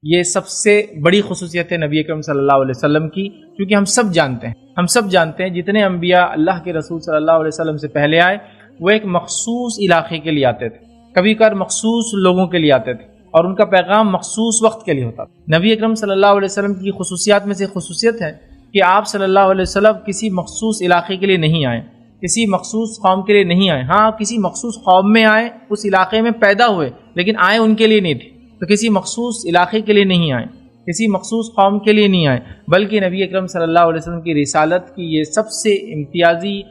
یہ سب سے بڑی خصوصیت ہے نبی اکرم صلی اللہ علیہ وسلم کی، کیونکہ ہم سب جانتے ہیں جتنے انبیاء اللہ کے رسول صلی اللہ علیہ وسلم سے پہلے آئے وہ ایک مخصوص علاقے کے لیے آتے تھے، کبھی کبھار مخصوص لوگوں کے لیے آتے تھے، اور ان کا پیغام مخصوص وقت کے لیے ہوتا تھا۔ نبی اکرم صلی اللہ علیہ وسلم کی خصوصیات میں سے خصوصیت ہے کہ آپ صلی اللہ علیہ وسلم کسی مخصوص علاقے کے لیے نہیں آئے، کسی مخصوص قوم کے لیے نہیں آئے۔ ہاں آپ کسی مخصوص قوم میں آئے، اس علاقے میں پیدا ہوئے، لیکن آئے ان کے لیے نہیں تھے، تو کسی مخصوص علاقے کے لیے نہیں آئے، کسی مخصوص قوم کے لیے نہیں آئے، بلکہ نبی اکرم صلی اللہ علیہ وسلم کی رسالت کی یہ سب سے امتیازی،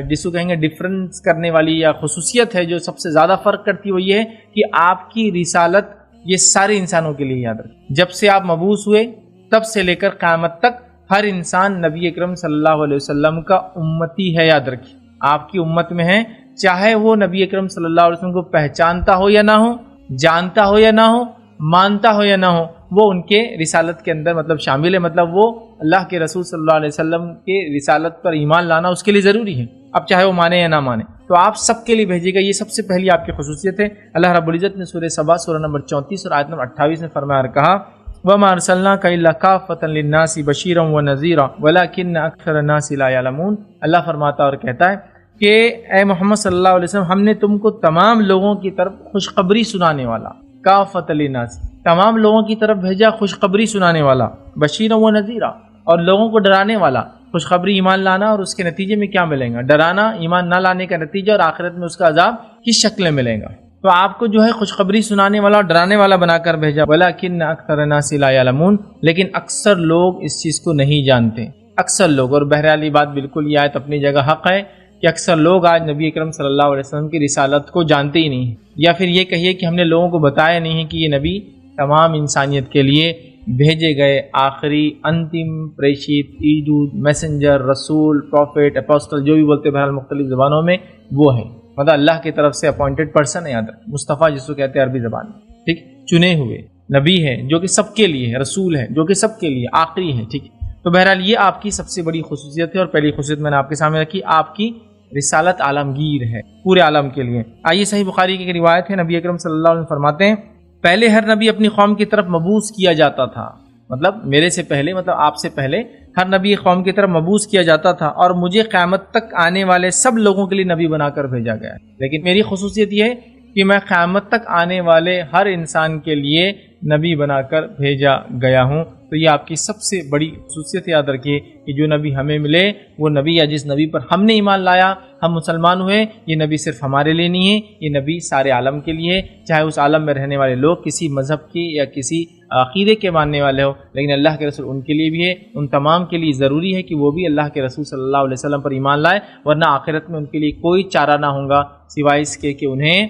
جس کو کہیں گے ڈفرنس کرنے والی یا خصوصیت ہے، جو سب سے زیادہ فرق کرتی ہے، وہ یہ ہے کہ آپ کی رسالت یہ سارے انسانوں کے لیے یاد رکھیں۔ جب سے آپ مبعوث ہوئے تب سے لے کر قیامت تک ہر انسان نبی اکرم صلی اللہ علیہ وسلم کا امتی ہے، یاد رکھیں آپ کی امت میں ہے، چاہے وہ نبی اکرم صلی اللہ علیہ وسلم کو پہچانتا ہو یا نہ ہو، جانتا ہو یا نہ ہو، مانتا ہو یا نہ ہو، وہ ان کے رسالت کے اندر مطلب شامل ہے، مطلب وہ اللہ کے رسول صلی اللہ علیہ وسلم کے رسالت پر ایمان لانا اس کے لیے ضروری ہے، اب چاہے وہ مانے یا نہ مانے، تو آپ سب کے لیے بھیجے گا۔ یہ سب سے پہلی آپ کی خصوصیت ہے۔ اللہ رب العزت نے سورہ سبا سورہ نمبر 34 اور آیت نمبر 28 میں فرمایا اور کہا وَمَا أَرْسَلْنَاكَ إِلَّا كَافَّةً لِلنَّاسِ بَشِيرًا وَنَذِيرًا وَلَكِنَّ أَكْثَرَ النَّاسِ لَا يَعْلَمُونَ۔ اللہ فرماتا اور کہتا ہے کہ اے محمد صلی اللہ علیہ وسلم، ہم نے تم کو تمام لوگوں کی طرف خوشخبری سنانے والا، کافۃ للناس، تمام لوگوں کی طرف بھیجا خوشخبری سنانے والا، بشیرا و نذیرا، اور لوگوں کو ڈرانے والا۔ خوشخبری ایمان لانا اور اس کے نتیجے میں کیا ملے گا؟ ڈرانا، ایمان نہ لانے کا نتیجہ، اور آخرت میں اس کا عذاب کس شکل میں ملے گا۔ تو آپ کو جو ہے خوشخبری سنانے والا اور ڈرانے والا بنا کر بھیجا۔ وَلَكِنَّ أَكْثَرَ النَّاسِ لَا يَعْلَمُونَ، لیکن اکثر لوگ اس چیز کو نہیں جانتے، اکثر لوگ۔ اور بہرحال یہ بات بالکل یہ آیت اپنی جگہ حق ہے کہ اکثر لوگ آج نبی اکرم صلی اللہ علیہ وسلم کی رسالت کو جانتے ہی نہیں، یا پھر یہ کہیے کہ ہم نے لوگوں کو بتایا نہیں کہ یہ نبی تمام انسانیت کے لیے بھیجے گئے آخری انتم پریشت ایدود میسنجر رسول پروفیٹ اپوسٹل جو بھی بولتے بہرحال مختلف زبانوں میں وہ ہے، مطلب اللہ کی طرف سے اپوائنٹڈ پرسن ہے، یاد رکھ، مصطفیٰ جس کو کہتے ہیں عربی زبان میں، ٹھیک، چنے ہوئے نبی ہے جو کہ سب کے لیے ہے، رسول ہے جو کہ سب کے لیے آخری ہے، ٹھیک۔ تو بہرحال یہ آپ کی سب سے بڑی خصوصیت ہے، اور پہلی خصوصیت میں نے آپ کے سامنے رکھی، آپ کی رسالت عالمگیر ہے پورے عالم کے لیے۔ آئیے صحیح بخاری کی ایک روایت ہے، نبی اکرم صلی اللہ علیہ وسلم فرماتے ہیں پہلے ہر نبی اپنی قوم کی طرف مبعوث کیا جاتا تھا، مطلب میرے سے پہلے، مطلب آپ سے پہلے ہر نبی قوم کی طرف مبعوث کیا جاتا تھا، اور مجھے قیامت تک آنے والے سب لوگوں کے لیے نبی بنا کر بھیجا گیا ہے، لیکن میری خصوصیت یہ ہے کہ میں قیامت تک آنے والے ہر انسان کے لیے نبی بنا کر بھیجا گیا ہوں۔ تو یہ آپ کی سب سے بڑی خصوصیت یاد رکھیے کہ جو نبی ہمیں ملے وہ نبی، یا جس نبی پر ہم نے ایمان لایا، ہم مسلمان ہوئے، یہ نبی صرف ہمارے لیے نہیں ہے، یہ نبی سارے عالم کے لیے ہے، چاہے اس عالم میں رہنے والے لوگ کسی مذہب کے یا کسی عقیدے کے ماننے والے ہو، لیکن اللہ کے رسول ان کے لیے بھی ہے، ان تمام کے لیے ضروری ہے کہ وہ بھی اللہ کے رسول صلی اللہ علیہ وسلم پر ایمان لائے، ورنہ آخرت میں ان کے لیے کوئی چارہ نہ ہوگا سوائے اس کے کہ انہیں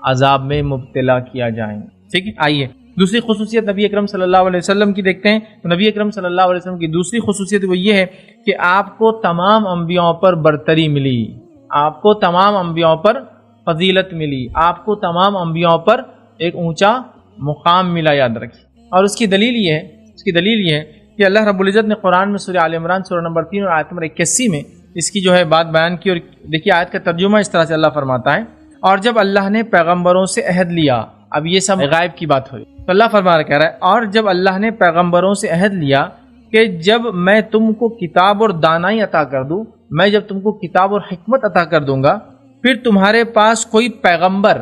عذاب میں مبتلا کیا جائے، ٹھیک ہے۔ آئیے دوسری خصوصیت نبی اکرم صلی اللہ علیہ وسلم کی دیکھتے ہیں۔ تو نبی اکرم صلی اللہ علیہ وسلم کی دوسری خصوصیت وہ یہ ہے کہ آپ کو تمام انبیاء پر برتری ملی، آپ کو تمام انبیاء پر فضیلت ملی، آپ کو تمام انبیاء پر ایک اونچا مقام ملا، یاد رکھیں۔ اور اس کی دلیل یہ ہے کہ اللہ رب العزت نے قرآن میں سورہ آل عمران سورہ نمبر 3 اور آیت نمبر 81 میں اس کی جو ہے بات بیان کی، اور دیکھیے آیت کا ترجمہ اس طرح سے اللہ فرماتا ہے اور جب اللہ نے پیغمبروں سے عہد لیا، اب یہ سب غائب کی بات ہوئی، تو اللہ فرما کہہ رہا ہے اور جب اللہ نے پیغمبروں سے عہد لیا کہ جب میں تم کو کتاب اور دانائی عطا کر دوں، میں جب تم کو کتاب اور حکمت عطا کر دوں گا، پھر تمہارے پاس کوئی پیغمبر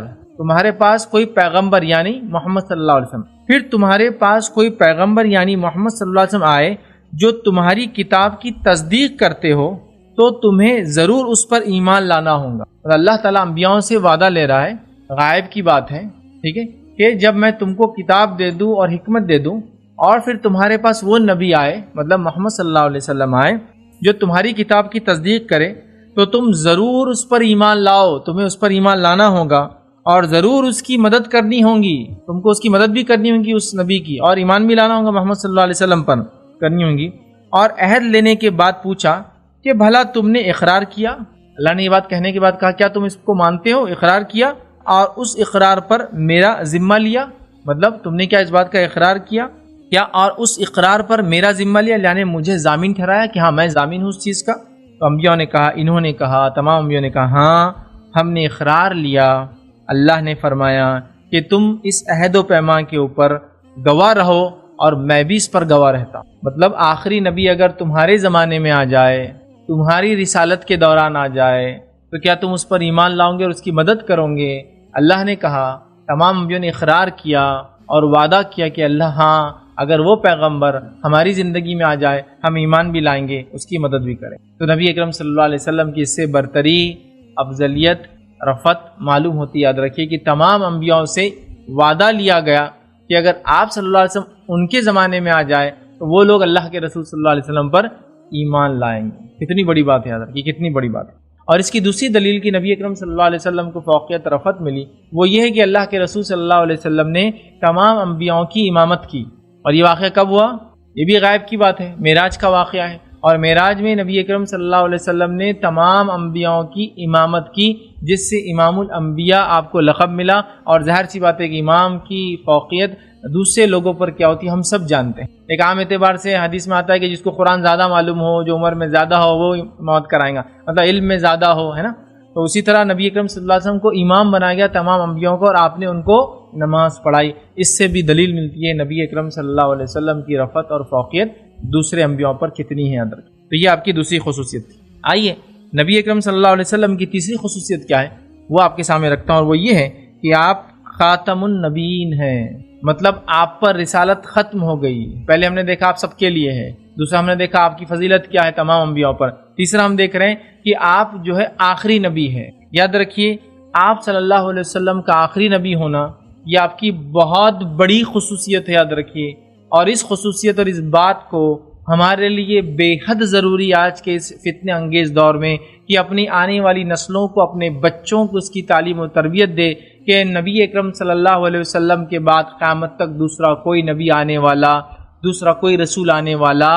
یعنی محمد صلی اللہ علیہ وسلم، پھر تمہارے پاس کوئی پیغمبر یعنی محمد صلی اللہ علیہ وسلم آئے جو تمہاری کتاب کی تصدیق کرتے ہو، تو تمہیں ضرور اس پر ایمان لانا ہوگا۔ اور اللہ تعالیٰ انبیاءوں سے وعدہ لے رہا ہے، غائب کی بات ہے، ٹھیک ہے، کہ جب میں تم کو کتاب دے دوں اور حکمت دے دوں، اور پھر تمہارے پاس وہ نبی آئے، مطلب محمد صلی اللہ علیہ وسلم آئے جو تمہاری کتاب کی تصدیق کرے، تو تم ضرور اس پر ایمان لاؤ، تمہیں اس پر ایمان لانا ہوگا، اور ضرور اس کی مدد کرنی ہوگی، تم کو اس کی مدد بھی کرنی ہوگی اس نبی کی، اور ایمان بھی لانا ہوگا محمد صلی اللہ علیہ وسلم پر کرنی ہوگی۔ اور عہد لینے کے بعد پوچھا کہ بھلا تم نے اقرار کیا؟ اللہ نے یہ بات کہنے کے بعد کہا کیا تم اس کو مانتے ہو؟ اقرار کیا اور اس اقرار پر میرا ذمہ لیا، مطلب تم نے کیا اس بات کا اقرار کیا کیا اور اس اقرار پر میرا ذمہ لیا، یعنی مجھے ضامن ٹھہرایا کہ ہاں میں ضامن ہوں اس چیز کا؟ تو انبیاء نے کہا، انہوں نے کہا، تمام انبیاء نے کہا ہاں ہم نے اقرار لیا۔ اللہ نے فرمایا کہ تم اس عہد و پیمان کے اوپر گواہ رہو اور میں بھی اس پر گواہ رہتا ہوں۔ مطلب آخری نبی اگر تمہارے زمانے میں آ جائے، تمہاری رسالت کے دوران آ جائے، تو کیا تم اس پر ایمان لاؤ گے اور اس کی مدد کرو گے؟ اللہ نے کہا، تمام انبیاء نے اقرار کیا اور وعدہ کیا کہ اللہ ہاں، اگر وہ پیغمبر ہماری زندگی میں آ جائے ہم ایمان بھی لائیں گے، اس کی مدد بھی کریں۔ تو نبی اکرم صلی اللہ علیہ وسلم کی اس سے برتری، افضلیت، رفعت معلوم ہوتی۔ یاد رکھیے کہ تمام انبیاء سے وعدہ لیا گیا کہ اگر آپ صلی اللہ علیہ وسلم ان کے زمانے میں آ جائے تو وہ لوگ اللہ کے رسول صلی اللہ علیہ وسلم پر ایمان لائیں گے۔ کتنی بڑی بات ہے، یاد رکھیے کتنی بڑی بات ہے۔ اور اس کی دوسری دلیل کی نبی اکرم صلی اللہ علیہ وسلم کو فوقیت رفعت ملی، وہ یہ ہے کہ اللہ کے رسول صلی اللہ علیہ وسلم نے تمام انبیاء کی امامت کی۔ اور یہ واقعہ کب ہوا؟ یہ بھی غائب کی بات ہے، معراج کا واقعہ ہے۔ اور معراج میں نبی اکرم صلی اللہ علیہ وسلم نے تمام انبیاء کی امامت کی، جس سے امام الانبیاء آپ کو لقب ملا۔ اور ظاہر سی بات ہے کہ امام کی فوقیت دوسرے لوگوں پر کیا ہوتی ہے ہم سب جانتے ہیں۔ ایک عام اعتبار سے حدیث میں آتا ہے کہ جس کو قرآن زیادہ معلوم ہو، جو عمر میں زیادہ ہو، وہ امامت کرائیں گا، مطلب علم میں زیادہ ہو، ہے نا۔ تو اسی طرح نبی اکرم صلی اللہ علیہ وسلم کو امام بنایا گیا تمام انبیاء کو، اور آپ نے ان کو نماز پڑھائی۔ اس سے بھی دلیل ملتی ہے نبی اکرم صلی اللہ علیہ وسلم کی رفعت اور فوقیت دوسرے انبیاء پر کتنی ہے اندر۔ تو یہ آپ کی دوسری خصوصیت تھی۔ آئیے نبی اکرم صلی اللہ علیہ وسلم کی تیسری خصوصیت کیا ہے وہ آپ کے سامنے رکھتا ہوں، اور وہ یہ ہے کہ آپ خاتم النبیین ہیں۔ مطلب آپ پر رسالت ختم ہو گئی۔ پہلے ہم نے دیکھا آپ سب کے لیے ہے، دوسرا ہم نے دیکھا آپ کی فضیلت کیا ہے تمام انبیاء پر، تیسرا ہم دیکھ رہے ہیں کہ آپ جو ہے آخری نبی ہے۔ یاد رکھیے آپ صلی اللہ علیہ وسلم کا آخری نبی ہونا یہ آپ کی بہت بڑی خصوصیت ہے، یاد رکھیے۔ اور اس خصوصیت اور اس بات کو ہمارے لیے بے حد ضروری آج کے اس فتنہ انگیز دور میں کہ اپنی آنے والی نسلوں کو، اپنے بچوں کو اس کی تعلیم و تربیت دے کہ نبی اکرم صلی اللہ علیہ وسلم کے بعد قیامت تک دوسرا کوئی نبی آنے والا، دوسرا کوئی رسول آنے والا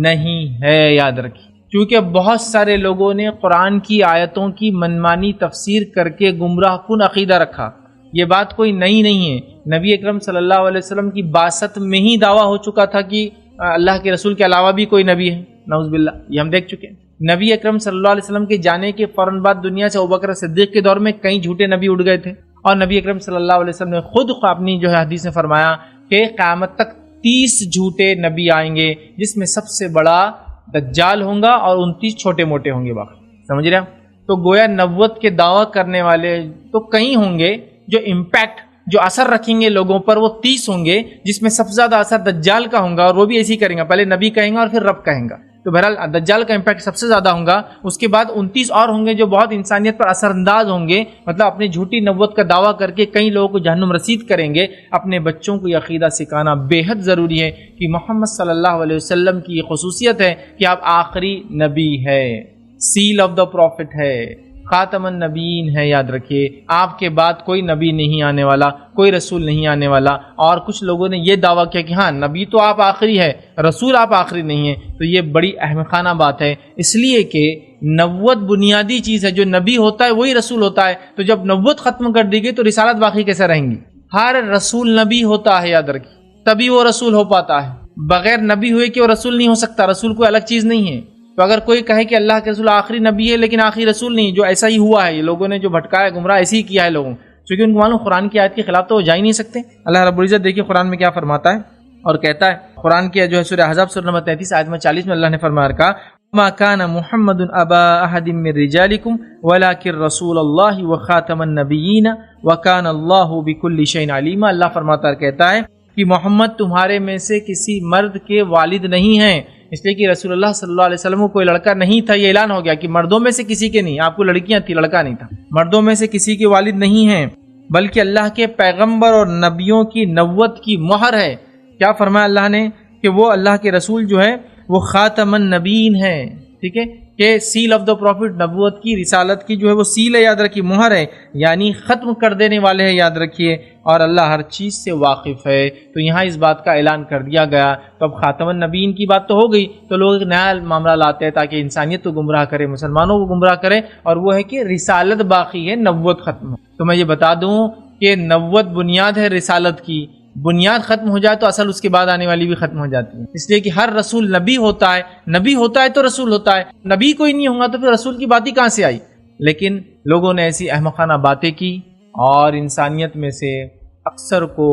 نہیں ہے۔ یاد رکھیے کیونکہ بہت سارے لوگوں نے قرآن کی آیتوں کی منمانی تفسیر کر کے گمراہ کن عقیدہ رکھا۔ یہ بات کوئی نئی نہیں ہے، نبی اکرم صلی اللہ علیہ وسلم کی بعثت میں ہی دعویٰ ہو چکا تھا کہ اللہ کے رسول کے علاوہ بھی کوئی نبی ہے، نعوذ باللہ، یہ ہم دیکھ چکے ہیں۔ نبی اکرم صلی اللہ علیہ وسلم کے جانے کے فوراً بعد دنیا سے ابوبکر صدیق کے دور میں کئی جھوٹے نبی اٹھ گئے تھے، اور نبی اکرم صلی اللہ علیہ وسلم نے خود اپنی جو ہے حدیث میں فرمایا کہ قیامت تک 30 جھوٹے نبی آئیں گے، جس میں سب سے بڑا دجال ہوں گا اور 29 چھوٹے موٹے ہوں گے، باقی سمجھ رہے ہیں۔ تو گویا نبوت کے دعویٰ کرنے والے تو کئی ہوں گے، جو امپیکٹ جو اثر رکھیں گے لوگوں پر وہ 30 ہوں گے، جس میں سب سے زیادہ اثر دجال کا ہوں گا، اور وہ بھی ایسے ہی کریں گا، پہلے نبی کہیں گا اور پھر رب کہیں گا۔ تو بہرحال دجال کا امپیکٹ سب سے زیادہ ہوگا، اس کے بعد 29 اور ہوں گے جو بہت انسانیت پر اثر انداز ہوں گے، مطلب اپنی جھوٹی نبوت کا دعویٰ کر کے کئی لوگوں کو جہنم رسید کریں گے۔ اپنے بچوں کو یہ عقیدہ سکھانا بے حد ضروری ہے کہ محمد صلی اللہ علیہ وسلم کی یہ خصوصیت ہے کہ آپ آخری نبی ہے، سیل آف دا پروفٹ ہے، خاتم النبیین ہے۔ یاد رکھیے آپ کے بعد کوئی نبی نہیں آنے والا، کوئی رسول نہیں آنے والا۔ اور کچھ لوگوں نے یہ دعویٰ کیا کہ ہاں نبی تو آپ آخری ہے، رسول آپ آخری نہیں ہیں، تو یہ بڑی احمقانہ بات ہے، اس لیے کہ نبوت بنیادی چیز ہے، جو نبی ہوتا ہے وہی رسول ہوتا ہے۔ تو جب نبوت ختم کر دی گئی تو رسالت باقی کیسے رہیں گی؟ ہر رسول نبی ہوتا ہے، یاد رکھیے، تبھی وہ رسول ہو پاتا ہے۔ بغیر نبی ہوئے کہ وہ رسول نہیں ہو سکتا، رسول کوئی الگ چیز نہیں ہے۔ تو اگر کوئی کہے کہ اللہ کے رسول آخری نبی ہے لیکن آخری رسول نہیں، جو ایسا ہی ہوا ہے، یہ لوگوں نے جو بھٹکایا گمراہ ایسے ہی کیا ہے لوگوں، کیونکہ ان کو معلوم قرآن کی آیت کے خلاف تو وہ جا ہی نہیں سکتے۔ اللہ رب العزت دیکھیے قرآن میں کیا فرماتا ہے اور کہتا ہے، قرآن کی جو ہے سورہ احزاب سورہ نمبر 33 آیت میں 40 میں اللہ نے فرمایا رکھا، ما كان محمد ابا احد من رجالكم ولكن رسول اللہ وخاتم النبیین وكان اللہ بكل شيء علیم۔ اللہ فرماتا ہے، کہتا ہے کہ محمد تمہارے میں سے کسی مرد کے والد نہیں ہیں، اس لیے کہ رسول اللہ صلی اللہ علیہ وسلم کو کوئی لڑکا نہیں تھا۔ یہ اعلان ہو گیا کہ مردوں میں سے کسی کے نہیں، آپ کو لڑکیاں تھی، لڑکا نہیں تھا، مردوں میں سے کسی کے والد نہیں ہیں، بلکہ اللہ کے پیغمبر اور نبیوں کی نبوت کی مہر ہے۔ کیا فرمایا اللہ نے کہ وہ اللہ کے رسول جو ہے وہ خاتم النبیین ہے، ٹھیک ہے، کہ سیل آف دا پروفٹ، نبوت کی رسالت کی جو ہے وہ سیل ہے، یاد رکھیے، مہر ہے، یعنی ختم کر دینے والے ہیں، یاد رکھیے، اور اللہ ہر چیز سے واقف ہے۔ تو یہاں اس بات کا اعلان کر دیا گیا۔ تو اب خاتم النبیین کی بات تو ہو گئی، تو لوگ ایک نیا معاملہ لاتے ہیں تاکہ انسانیت کو گمراہ کرے، مسلمانوں کو گمراہ کرے، اور وہ ہے کہ رسالت باقی ہے، نبوت ختم ہو۔ تو میں یہ بتا دوں کہ نبوت بنیاد ہے رسالت کی، بنیاد ختم ہو جائے تو اصل اس کے بعد آنے والی بھی ختم ہو جاتی ہے، اس لیے کہ ہر رسول نبی ہوتا ہے، نبی ہوتا ہے تو رسول ہوتا ہے، نبی کوئی نہیں ہوگا تو پھر رسول کی بات ہی کہاں سے آئی؟ لیکن لوگوں نے ایسی احمقانہ باتیں کی اور انسانیت میں سے اکثر کو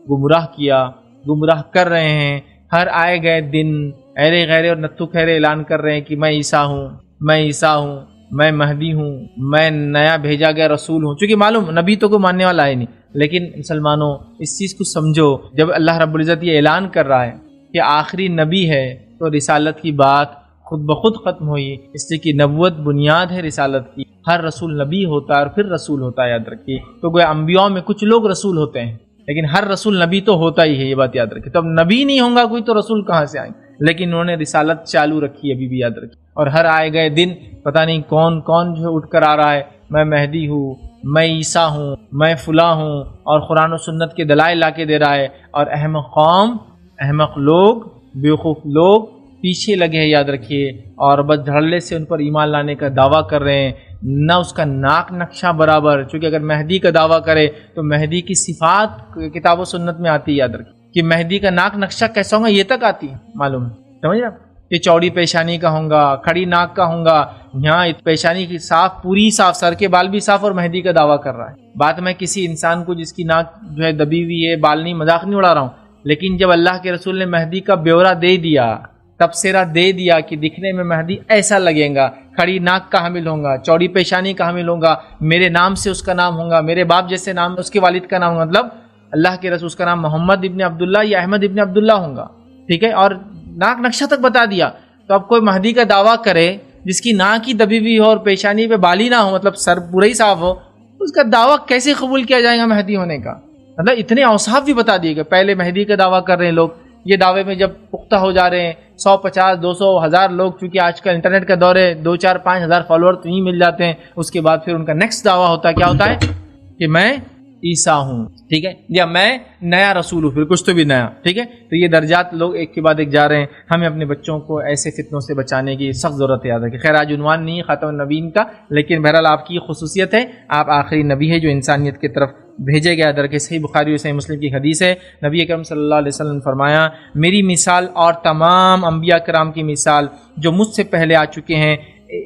گمراہ کیا، گمراہ کر رہے ہیں، ہر آئے گئے دن ایرے غیرے اور نتو خیرے اعلان کر رہے ہیں کہ میں عیسیٰ ہوں، میں عیسیٰ ہوں، میں مہدی ہوں، میں نیا بھیجا گیا رسول ہوں. چونکہ معلوم نبی تو کوئی ماننے والا ہے نہیں، لیکن مسلمانوں اس چیز کو سمجھو، جب اللہ رب العزت یہ اعلان کر رہا ہے کہ آخری نبی ہے تو رسالت کی بات خود بخود ختم ہوئی، اس لیے کہ نبوت بنیاد ہے رسالت کی. ہر رسول نبی ہوتا ہے اور پھر رسول ہوتا ہے، یاد رکھیے. تو گویا انبیاء میں کچھ لوگ رسول ہوتے ہیں لیکن ہر رسول نبی تو ہوتا ہی ہے، یہ بات یاد رکھیے. تو اب نبی نہیں ہوں گا کوئی تو رسول کہاں سے آئیں گے؟ لیکن انہوں نے رسالت چالو رکھی، ابھی بھی یاد رکھیے. اور ہر آئے گئے دن پتہ نہیں کون کون جو اٹھ کر آ رہا ہے، میں مہدی ہوں، میں عیسیٰ ہوں، میں فلاں ہوں، اور قرآن و سنت کے دلائل لا کے دے رہا ہے. اور احمق قوم، احمق لوگ، بیوقوف لوگ پیچھے لگے ہیں، یاد رکھیے. اور بس دھڑلے سے ان پر ایمان لانے کا دعویٰ کر رہے ہیں، نہ اس کا ناک نقشہ برابر. چونکہ اگر مہدی کا دعویٰ کرے تو مہدی کی صفات کتاب و سنت میں آتی ہے، یاد رکھیے کہ مہدی کا ناک نقشہ کیسا ہوگا یہ تک آتی ہے، معلوم ہے. سمجھ رہے کہ چوڑی پیشانی کا ہوں گا، کھڑی ناک کا ہوں گا، یہاں پیشانی کی صاف، پوری صاف، سر کے بال بھی صاف، اور مہدی کا دعویٰ کر رہا ہے. بات میں کسی انسان کو جس کی ناک جو ہے دبی ہوئی ہے، بال نہیں، مذاق نہیں اڑا رہا ہوں، لیکن جب اللہ کے رسول نے مہدی کا بیورا دے دیا، تبصرہ دے دیا کہ دکھنے میں مہدی ایسا لگے گا، کھڑی ناک کا حامل ہوں گا، چوڑی پیشانی کا حامل ہوں گا، میرے نام سے اس کا نام ہوگا، میرے باپ جیسے نام اس کے والد کا نام ہوگا، مطلب اللہ کے رسول اس کا نام محمد ابن عبداللہ یا احمد ابن عبداللہ ہوگا. ٹھیک ہے، اور ناک نقشہ تک بتا دیا. تو اب کوئی مہدی کا دعویٰ کرے جس کی ناک ہی دبی ہوئی ہو اور پیشانی پہ بالی نہ ہو، مطلب سر پورا ہی صاف ہو، اس کا دعویٰ کیسے قبول کیا جائے گا مہدی ہونے کا؟ مطلب اتنے اوصاف بھی بتا دیے گا. پہلے مہدی کا دعویٰ کر رہے ہیں لوگ، یہ دعوے میں جب پختہ ہو جا رہے ہیں، 100 50 200 1000 لوگ، چونکہ آج کل انٹرنیٹ کا دور ہے، 2 4 5 ہزار فالوور تو ہی مل جاتے ہیں. اس کے بعد پھر ان کا نیکسٹ دعویٰ ہوتا ہے، کیا ہوتا ہے کہ میں عیسیٰ ہوں، ٹھیک ہے، یا میں نیا رسول ہوں، پھر کچھ تو بھی نیا. ٹھیک ہے، تو یہ درجات لوگ ایک کے بعد ایک جا رہے ہیں. ہمیں اپنے بچوں کو ایسے فتنوں سے بچانے کی سخت ضرورت ہے، یاد رکھیں. خیر آج عنوان نہیں ہے خاتم النبیین کا، لیکن بہرحال آپ کی خصوصیت ہے، آپ آخری نبی ہے جو انسانیت کی طرف بھیجے گیا. در کے صحیح بخاری اور صحیح مسلم کی حدیث ہے، نبی اکرم صلی اللہ علیہ وسلم نے فرمایا، میری مثال اور تمام انبیاء کرام کی مثال جو مجھ سے پہلے آ چکے ہیں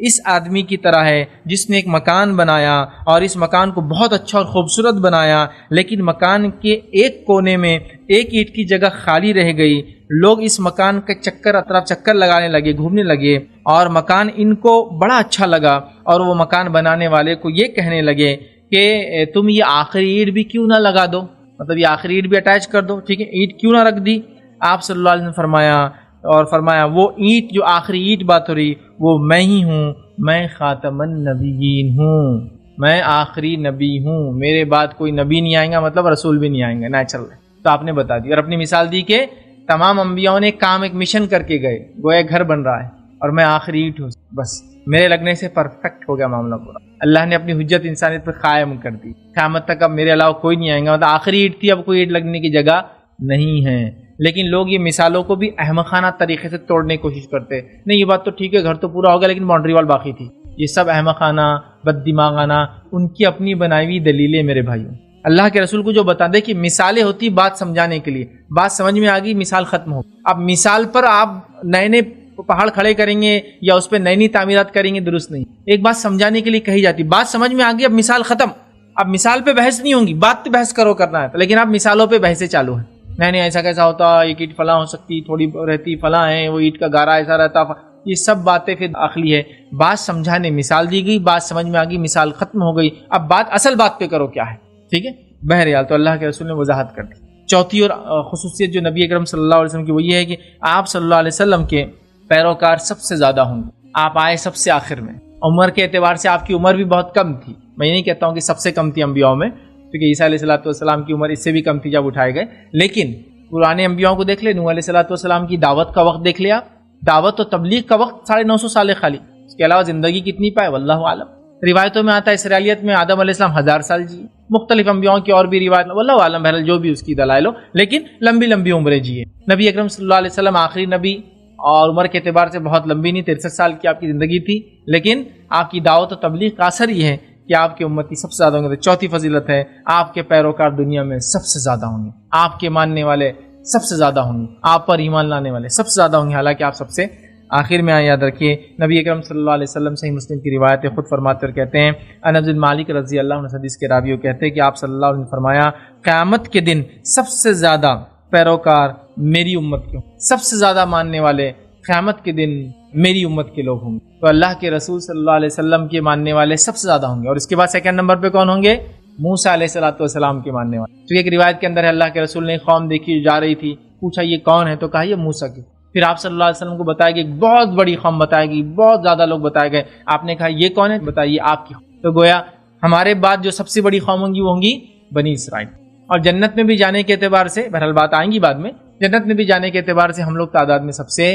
اس آدمی کی طرح ہے جس نے ایک مکان بنایا اور اس مکان کو بہت اچھا اور خوبصورت بنایا، لیکن مکان کے ایک کونے میں ایک اینٹ کی جگہ خالی رہ گئی. لوگ اس مکان کے اطراف چکر لگانے لگے، گھومنے لگے، اور مکان ان کو بڑا اچھا لگا، اور وہ مکان بنانے والے کو یہ کہنے لگے کہ تم یہ آخری اینٹ بھی کیوں نہ لگا دو، مطلب یہ آخری اینٹ بھی اٹیچ کر دو، ٹھیک ہے، اینٹ کیوں نہ رکھ دی. آپ صلی اللہ علیہ وسلم فرمایا وہ اینٹ جو آخری اینٹ بات ہو رہی وہ میں ہی ہوں، میں خاتم النبیین ہوں، میں آخری نبی ہوں، میرے بعد کوئی نبی نہیں آئیں گا، مطلب رسول بھی نہیں آئیں گے، نیچرل ہے. تو آپ نے بتا دی اور اپنی مثال دی کہ تمام انبیاءوں نے کام ایک مشن کر کے گئے، گویا گھر بن رہا ہے اور میں آخری اینٹ ہوں، بس میرے لگنے سے پرفیکٹ ہو گیا معاملہ پورا. اللہ نے اپنی حجت انسانیت پر قائم کر دی، قیامت تک اب میرے علاوہ کوئی نہیں آئیں گا، مطلب آخری اینٹ تھی، اب کوئی اینٹ لگنے کی جگہ نہیں ہے. لیکن لوگ یہ مثالوں کو بھی احمقانہ طریقے سے توڑنے کی کوشش کرتے، نہیں یہ بات تو ٹھیک ہے گھر تو پورا ہوگا لیکن باؤنڈری وال باقی تھی. یہ سب احمقانہ، بد دماغانہ، ان کی اپنی بنائی ہوئی دلیلیں میرے بھائیوں. اللہ کے رسول کو جو بتا دے کہ مثالیں ہوتی بات سمجھانے کے لیے، بات سمجھ میں آ گئی مثال ختم ہو. اب مثال پر آپ نئے نئے پہاڑ کھڑے کریں گے یا اس پہ نئی نئی تعمیرات کریں گے، درست نہیں. ایک بات سمجھانے کے لیے کہی جاتی، بات سمجھ میں آ گئی، اب مثال ختم. اب مثال پہ بحث نہیں ہوگی، بات پہ بحث کرو کرنا ہے، لیکن اب مثالوں پہ بحثیں چالو ہیں. نہیں ایسا کیسا ہوتا، ایک اینٹ فلاں ہو سکتی، تھوڑی رہتی فلاں ہے، وہ اینٹ کا گارا ایسا رہتا، یہ سب باتیں پھر عقلی ہے. بات سمجھانے مثال دی گئی، بات سمجھ میں آ گئی، مثال ختم ہو گئی. اب بات اصل بات پہ کرو کیا ہے، ٹھیک ہے. بہرحال تو اللہ کے رسول نے وضاحت کر دی. چوتھی اور خصوصیت جو نبی اکرم صلی اللہ علیہ وسلم کی وہ یہ ہے کہ آپ صلی اللہ علیہ وسلم کے پیروکار سب سے زیادہ ہوں گے. آپ آئے سب سے آخر میں، عمر کے اعتبار سے آپ کی عمر بھی بہت کم تھی. میں یہ نہیں کہتا ہوں کہ سب سے کم تھی انبیاء میں، کیونکہ عیسیٰ علیہ السلام کی عمر اس سے بھی کم تھی جب اٹھائے گئے. لیکن پرانے انبیاء کو دیکھ لے، نوح علیہ السلام کی دعوت کا وقت دیکھ لیا، دعوت و تبلیغ کا وقت 950 سال ہے خالی. اس کے علاوہ زندگی کتنی پائے واللہ عالم. روایتوں میں آتا ہے اسرائیلیت میں آدم علیہ السلام 1000 سال جیے. مختلف انبیاءوں کی اور بھی روایت واللہ عالم، بہرحال جو بھی اس کی دلائل ہو، لیکن لمبی لمبی عمریں جیے. نبی اکرم صلی اللہ علیہ وسلم آخری نبی اور عمر کے اعتبار سے بہت لمبی نہیں، 63 سال کی آپ کی زندگی تھی، لیکن آپ کی دعوت و تبلیغ کا اثر یہ ہے کہ آپ کی امتی سب سے زیادہ ہوں گے. چوتھی فضیلت ہے آپ کے پیروکار دنیا میں سب سے زیادہ ہوں گے، آپ کے ماننے والے سب سے زیادہ ہوں گے، آپ پر ایمان لانے والے سب سے زیادہ ہوں گے، حالانکہ آپ سب سے آخر میں آئے. یاد رکھیے نبی اکرم صلی اللہ علیہ وسلم صحیح مسلم کی روایت خود فرماتے اور کہتے ہیں، انس بن مالک رضی اللہ عنہ حدیث کے راوی کہتے ہیں کہ آپ صلی اللہ علیہ وسلم نے فرمایا، قیامت کے دن سب سے زیادہ پیروکار میری امت کے ہوں، سب سے زیادہ ماننے والے قیامت کے دن میری امت کے لوگ ہوں گے۔ تو اللہ کے رسول صلی اللہ علیہ وسلم کے ماننے والے سب سے زیادہ ہوں گے۔ اور اس کے بعد سیکنڈ نمبر پہ کون ہوں گے؟ موسیٰ علیہ السلام کے ماننے والے۔ تو ایک روایت کے اندر ہے اللہ کے رسول نے قوم دیکھی جو جا رہی تھی، پوچھا یہ کون ہے؟ تو کہا یہ موسیٰ کی۔ پھر آپ صلی اللہ علیہ وسلم کو بتایا کہ ایک بہت بڑی قوم بتائے گی، بہت زیادہ لوگ بتائے گئے۔ آپ نے کہا یہ کون ہے؟ بتائیے آپ کی۔ تو گویا ہمارے بعد جو سب سے بڑی قوم ہوں گی وہ ہوں گی بنی اسرائیل۔ اور جنت میں بھی جانے کے اعتبار سے، بہرحال بات آئیں گی بعد میں، جنت میں بھی جانے کے اعتبار سے ہم لوگ تعداد میں سب سے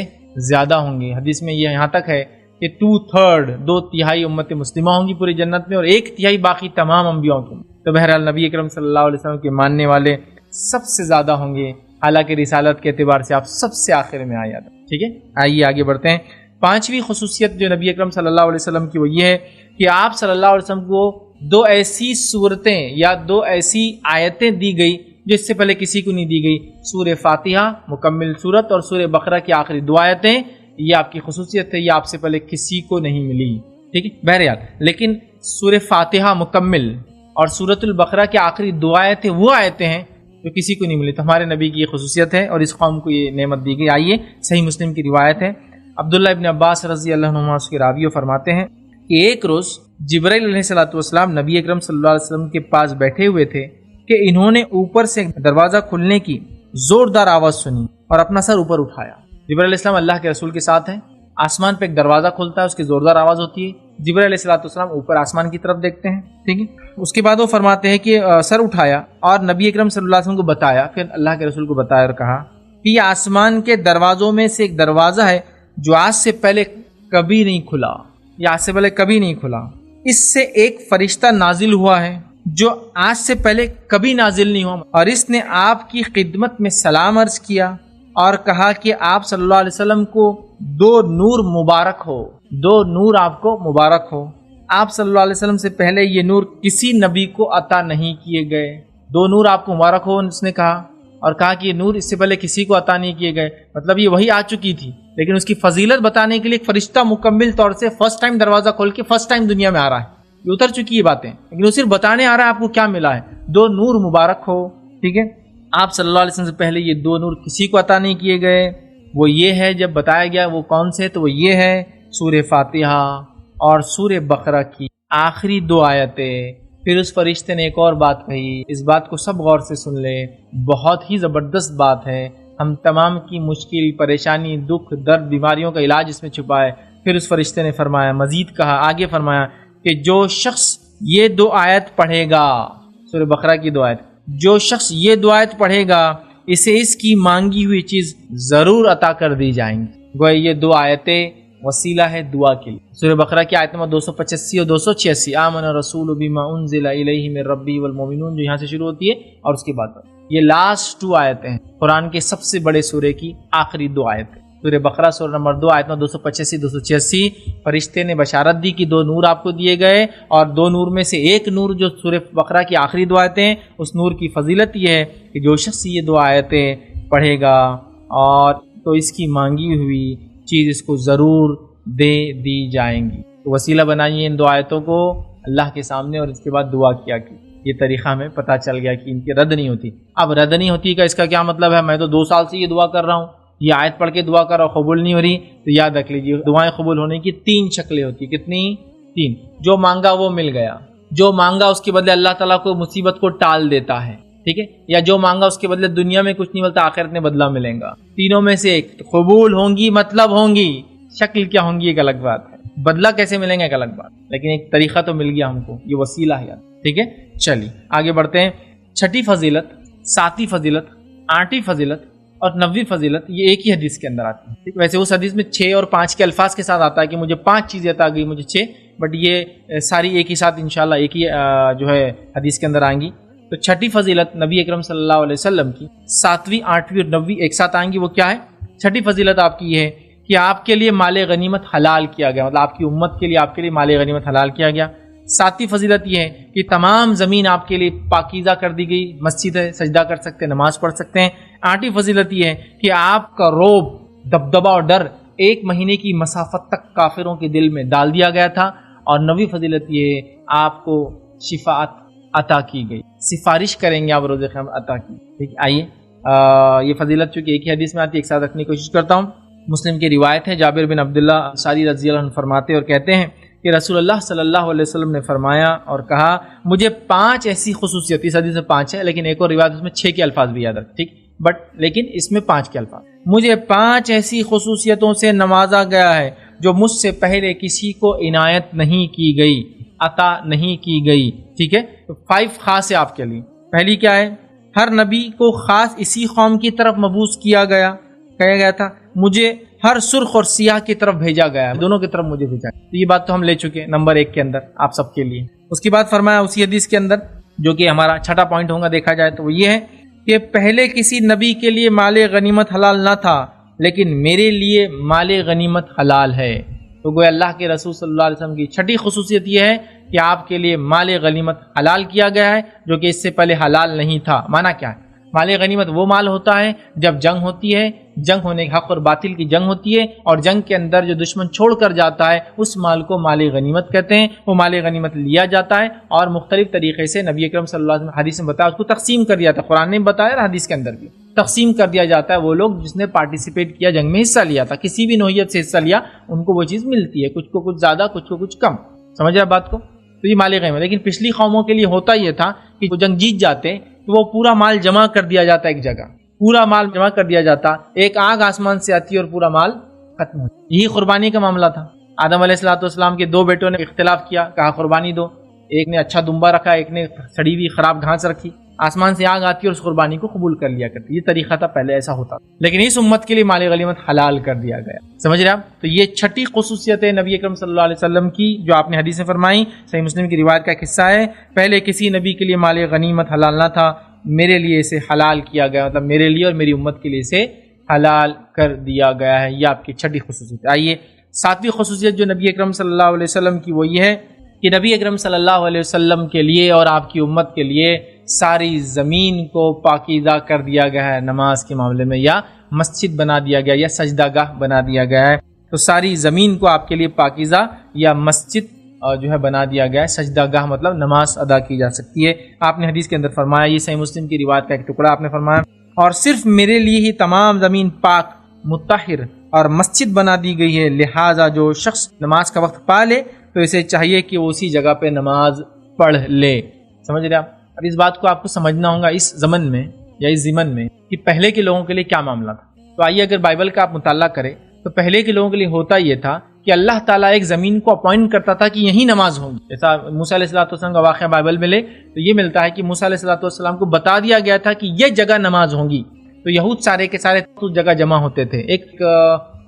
زیادہ ہوں گے۔ حدیث میں یہ یہاں تک ہے کہ 2/3 2/3 امت مسلمہ ہوں گی پوری جنت میں، اور 1/3 باقی تمام انبیاء کی۔ تو بہرحال نبی اکرم صلی اللہ علیہ وسلم کے ماننے والے سب سے زیادہ ہوں گے، حالانکہ رسالت کے اعتبار سے آپ سب سے آخر میں آیا تھا۔ ٹھیک ہے، آئیے آگے بڑھتے ہیں۔ پانچویں خصوصیت جو نبی اکرم صلی اللہ علیہ وسلم کی وہ یہ ہے کہ آپ صلی اللہ علیہ وسلم کو 2 ایسی صورتیں یا 2 ایسی آیتیں دی گئی جو اس سے پہلے کسی کو نہیں دی گئی۔ سورہ فاتحہ مکمل صورت اور سورہ بقرہ کی آخری 2 آیتیں، یہ آپ کی خصوصیت ہے، یہ آپ سے پہلے کسی کو نہیں ملی۔ ٹھیک ہے، بہرحال لیکن سورہ فاتحہ مکمل اور سورۃ البقرہ کی آخری 2 آیتیں وہ آیتیں ہیں جو کسی کو نہیں ملی۔ تو ہمارے نبی کی یہ خصوصیت ہے اور اس قوم کو یہ نعمت دی گئی۔ آئیے صحیح مسلم کی روایت ہے، عبداللہ ابن عباس رضی اللہ عنہما اس کے راوی فرماتے ہیں کہ ایک روز جبرائیل علیہ السلام نبی اکرم صلی اللہ علیہ وسلم کے پاس بیٹھے ہوئے تھے کہ انہوں نے اوپر سے دروازہ کھلنے کی زوردار آواز سنی اور اپنا سر اوپر اٹھایا۔ جبرائیل علیہ السلام اللہ کے رسول کے ساتھ ہیں، آسمان پہ ایک دروازہ کھلتا ہے، اس کی زوردار آواز ہوتی ہے، جبرائیل علیہ السلام اوپر آسمان کی طرف دیکھتے ہیں۔ ٹھیک ہے، اس کے بعد وہ فرماتے ہیں کہ سر اٹھایا اور نبی اکرم صلی اللہ علیہ وسلم کو بتایا، پھر اللہ کے رسول کو بتایا اور کہا کہ یہ آسمان کے دروازوں میں سے ایک دروازہ ہے جو آج سے پہلے کبھی نہیں کھلا، یہ آج سے پہلے کبھی نہیں کھلا۔ اس سے ایک فرشتہ نازل ہوا ہے جو آج سے پہلے کبھی نازل نہیں ہوا، اور اس نے آپ کی خدمت میں سلام عرض کیا اور کہا کہ آپ صلی اللہ علیہ وسلم کو 2 نور مبارک ہو، 2 نور آپ کو مبارک ہو۔ آپ صلی اللہ علیہ وسلم سے پہلے یہ نور کسی نبی کو عطا نہیں کیے گئے، 2 نور آپ کو مبارک ہو اس نے کہا، اور کہا کہ یہ نور اس سے پہلے کسی کو عطا نہیں کیے گئے، مطلب یہ وہی آ چکی تھی، لیکن اس کی فضیلت بتانے کے لیے ایک فرشتہ مکمل طور سے فرسٹ ٹائم دروازہ کھول کے فرسٹ ٹائم دنیا میں آ رہا ہے، یہ اتر چکی یہ باتیں، لیکن وہ صرف بتانے آ رہا ہے آپ کو کیا ملا ہے، 2 نور مبارک ہو۔ ٹھیک ہے، آپ صلی اللہ علیہ وسلم سے پہلے یہ 2 نور کسی کو عطا نہیں کیے گئے، وہ یہ ہے جب بتایا گیا وہ کون سے، تو وہ یہ ہے سورہ فاتحہ اور سورہ بقرہ کی آخری 2 آیتیں۔ پھر اس فرشتے نے ایک اور بات کہی، اس بات کو سب غور سے سن لے، بہت ہی زبردست بات ہے، ہم تمام کی مشکل، پریشانی، دکھ، درد، بیماریوں کا علاج اس میں چھپا ہے۔ پھر اس فرشتے نے فرمایا، مزید کہا، آگے فرمایا کہ جو شخص یہ 2 آیت پڑھے گا، سورہ بقرہ کی 2 آیت، جو شخص یہ 2 آیت پڑھے گا اسے اس کی مانگی ہوئی چیز ضرور عطا کر دی جائیں گی۔ گویا یہ 2 آیتیں وسیلہ ہے دعا کے لیے۔ سورہ بقرہ کی آیت نمبر 285 اور 286، آمن الرسول بما انزل الیہ من ربی والمؤمنون، جو یہاں سے شروع ہوتی ہے، اور اس کے بعد یہ لاسٹ 2 آیتیں ہیں قرآن کے سب سے بڑے سورے کی آخری 2 آیتیں۔ سورہ بقرہ سورہ نمبر 2 آیت نمبر 285 286، فرشتے نے بشارت دی کہ 2 نور آپ کو دیے گئے، اور 2 نور میں سے ایک نور جو سورہ بقرہ کی آخری 2 آیتیں ہیں، اس نور کی فضیلت یہ ہے کہ جو شخص یہ 2 آیتیں پڑھے گا اور تو اس کی مانگی ہوئی چیز اس کو ضرور دے دی جائیں گی۔ تو وسیلہ بنائیے ان 2 آیتوں کو اللہ کے سامنے اور اس کے بعد دعا کیا کی۔ یہ طریقہ ہمیں پتہ چل گیا کہ ان کی رد نہیں ہوتی۔ اب رد نہیں ہوتی کا اس کا کیا مطلب ہے؟ میں تو 2 سال سے یہ دعا کر رہا ہوں، یہ آیت پڑھ کے دعا کر رہا ہوں، قبول نہیں ہو رہی، تو یاد رکھ لیجیے دعائیں قبول ہونے کی 3 شکلیں ہوتی ہیں۔ کتنی؟ 3۔ جو مانگا وہ مل گیا، جو مانگا اس کے بدلے اللہ تعالیٰ کو مصیبت کو ٹال دیتا ہے، ٹھیک ہے، یا جو مانگا اس کے بدلے دنیا میں کچھ نہیں ملتا، آخرت میں بدلہ ملے گا۔ تینوں میں سے ایک قبول ہوں گی، مطلب ہوں گی، شکل کیا ہوں گی ایک الگ بات ہے، بدلہ کیسے ملیں گا ایک الگ بات، لیکن ایک طریقہ تو مل گیا ہم کو، یہ وسیلہ ہے یار۔ ٹھیک ہے، چلیے آگے بڑھتے ہیں۔ 6ٹھی فضیلت، 7ویں فضیلت، 8ویں فضیلت اور 9ویں فضیلت یہ ایک ہی حدیث کے اندر آتی ہے۔ ویسے اس حدیث میں 6 اور 5 کے الفاظ کے ساتھ آتا ہے کہ مجھے 5 چیزیں عطا گئی، مجھے 6، بٹ یہ ساری ایک ہی ساتھ انشاءاللہ ایک ہی جو ہے حدیث کے اندر آئیں گی۔ تو 6ٹھی فضیلت نبی اکرم صلی اللہ علیہ وسلم کی، 7ویں، 8ویں اور 9ویں ایک ساتھ آئیں گی۔ وہ کیا ہے؟ 6ٹھی فضیلت آپ کی یہ ہے کہ آپ کے لیے مال غنیمت حلال کیا گیا، مطلب آپ کی امت کے لیے آپ کے لیے مال غنیمت حلال کیا گیا۔ 7ویں فضیلت یہ ہے کہ تمام زمین آپ کے لیے پاکیزہ کر دی گئی، مسجد ہے، سجدہ کر سکتے ہیں، نماز پڑھ سکتے ہیں۔ 8ویں فضیلت یہ ہے کہ آپ کا روب، دبدبہ اور ڈر 1 مہینے کی مسافت تک کافروں کے دل میں ڈال دیا گیا تھا۔ اور 9ویں فضیلت یہ ہے آپ کو شفاعت عطا کی گئی، سفارش کریں گے آپ روز قیامت عطا کی۔ ٹھیک، آئیے یہ فضیلت چونکہ ایک ہی حدیث میں آتی ہے، ایک ساتھ رکھنے کی کوشش کرتا ہوں۔ مسلم کی روایت ہے، جابر بن عبداللہ انصاری رضی اللہ عنہ فرماتے اور کہتے ہیں کہ رسول اللہ صلی اللہ علیہ وسلم نے فرمایا اور کہا، مجھے 5 ایسی خصوصیت، اس حدیث میں 5 ہے لیکن ایک اور روایت اس میں 6 کے الفاظ بھی یاد رکھ، ٹھیک، لیکن اس میں 5 کے الفاظ، مجھے 5 ایسی خصوصیتوں سے نوازا گیا ہے جو مجھ سے پہلے کسی کو عنایت نہیں کی گئی، عطا نہیں کی گئی، ٹھیک ہے۔ تو 5 خاص ہے آپ کے لیے۔ پہلی کیا ہے؟ ہر نبی کو خاص اسی قوم کی طرف مبعوث کیا گیا تھا، مجھے ہر سرخ اور سیاہ کی طرف بھیجا گیا، دونوں کی طرف مجھے بھیجا گیا۔ تو یہ بات تو ہم لے چکے نمبر 1 کے اندر آپ سب کے لیے۔ اس کے بعد فرمایا اسی حدیث کے اندر، جو کہ ہمارا چھٹا پوائنٹ ہوگا دیکھا جائے تو وہ یہ ہے کہ پہلے کسی نبی کے لیے مال غنیمت حلال نہ تھا لیکن میرے لیے مال غنیمت حلال ہے۔ تو گویا اللہ کے رسول صلی اللہ علیہ وسلم کی چھٹی خصوصیت یہ ہے کہ آپ کے لیے مال غنیمت حلال کیا گیا ہے جو کہ اس سے پہلے حلال نہیں تھا۔ معنی کیا ہے؟ مال غنیمت وہ مال ہوتا ہے جب جنگ ہوتی ہے، جنگ ہونے کے حق اور باطل کی جنگ ہوتی ہے، اور جنگ کے اندر جو دشمن چھوڑ کر جاتا ہے اس مال کو مال غنیمت کہتے ہیں۔ وہ مال غنیمت لیا جاتا ہے اور مختلف طریقے سے نبی اکرم صلی اللہ علیہ وسلم حدیث میں بتایا، اس کو تقسیم کر دیا تھا، قرآن نے بتایا اور حدیث کے اندر بھی تقسیم کر دیا جاتا ہے۔ وہ لوگ جس نے پارٹیسپیٹ کیا، جنگ میں حصہ لیا تھا، کسی بھی نوعیت سے حصہ لیا، ان کو وہ چیز ملتی ہے، کچھ کو کچھ زیادہ، کچھ کو کچھ کم، سمجھ رہے بات کو؟ تو یہ مال غنیمت۔ لیکن پچھلی قوموں کے لیے ہوتا یہ تھا کہ وہ جنگ جیت جاتے تو وہ پورا مال جمع کر دیا جاتا ایک جگہ، پورا مال جمع کر دیا جاتا، ایک آگ آسمان سے آتی اور پورا مال ختم ہوتا۔ یہی قربانی کا معاملہ تھا۔ آدم علیہ السلام کے 2 بیٹوں نے اختلاف کیا، کہا قربانی دو، ایک نے اچھا دمبا رکھا، ایک نے سڑی ہوئی خراب گھاس رکھی، آسمان سے آگ آتی اور اس قربانی کو قبول کر لیا کرتی۔ یہ طریقہ تھا، پہلے ایسا ہوتا، لیکن اس امت کے لیے مال غنیمت حلال کر دیا گیا، سمجھ رہے آپ؟ تو یہ چھٹی خصوصیت ہے نبی اکرم صلی اللہ علیہ وسلم کی جو آپ نے حدیث میں فرمائی۔ صحیح مسلم کی روایت کا قصہ ہے، پہلے کسی نبی کے لیے مال غنیمت حلال نہ تھا، میرے لیے اسے حلال کیا گیا، مطلب میرے لیے اور میری امت کے لیے اسے حلال کر دیا گیا ہے۔ یہ آپ کی چھٹی خصوصیت ہے۔ آئیے 7ویں خصوصیت جو نبی اکرم صلی اللہ علیہ وسلم کی وہ یہ ہے کہ نبی اکرم صلی اللہ علیہ وسلم کے لیے اور آپ کی امت کے لیے ساری زمین کو پاکیزہ کر دیا گیا ہے نماز کے معاملے میں، یا مسجد بنا دیا گیا یا سجدہ گاہ بنا دیا گیا ہے۔ تو ساری زمین کو آپ کے لیے پاکیزہ یا مسجد جو ہے بنا دیا گیا ہے، سجدہ گاہ مطلب نماز ادا کی جا سکتی ہے۔ آپ نے حدیث کے اندر فرمایا، یہ صحیح مسلم کی روایت کا ایک ٹکڑا آپ نے فرمایا، اور صرف میرے لیے ہی تمام زمین پاک، مطہر اور مسجد بنا دی گئی ہے، لہٰذا جو شخص نماز کا وقت پا لے تو اسے چاہیے کہ وہ اسی جگہ پہ نماز پڑھ لے۔ سمجھ رہے آپ؟ اب اس بات کو آپ کو سمجھنا ہوگا اس زمن میں یا اس ضمن میں کہ پہلے کے لوگوں کے لیے کیا معاملہ تھا۔ تو آئیے اگر بائبل کا آپ مطالعہ کریں تو پہلے کے لوگوں کے لیے ہوتا یہ تھا کہ اللہ تعالیٰ ایک زمین کو اپوائنٹ کرتا تھا کہ یہی نماز ہوگی۔ جیسا موسیٰ علیہ السلام کا واقعہ بائبل میں لے تو یہ ملتا ہے کہ موسیٰ علیہ السلام کو بتا دیا گیا تھا کہ یہ جگہ نماز ہوگی، تو یہود سارے کے سارے اس جگہ جمع ہوتے تھے۔ ایک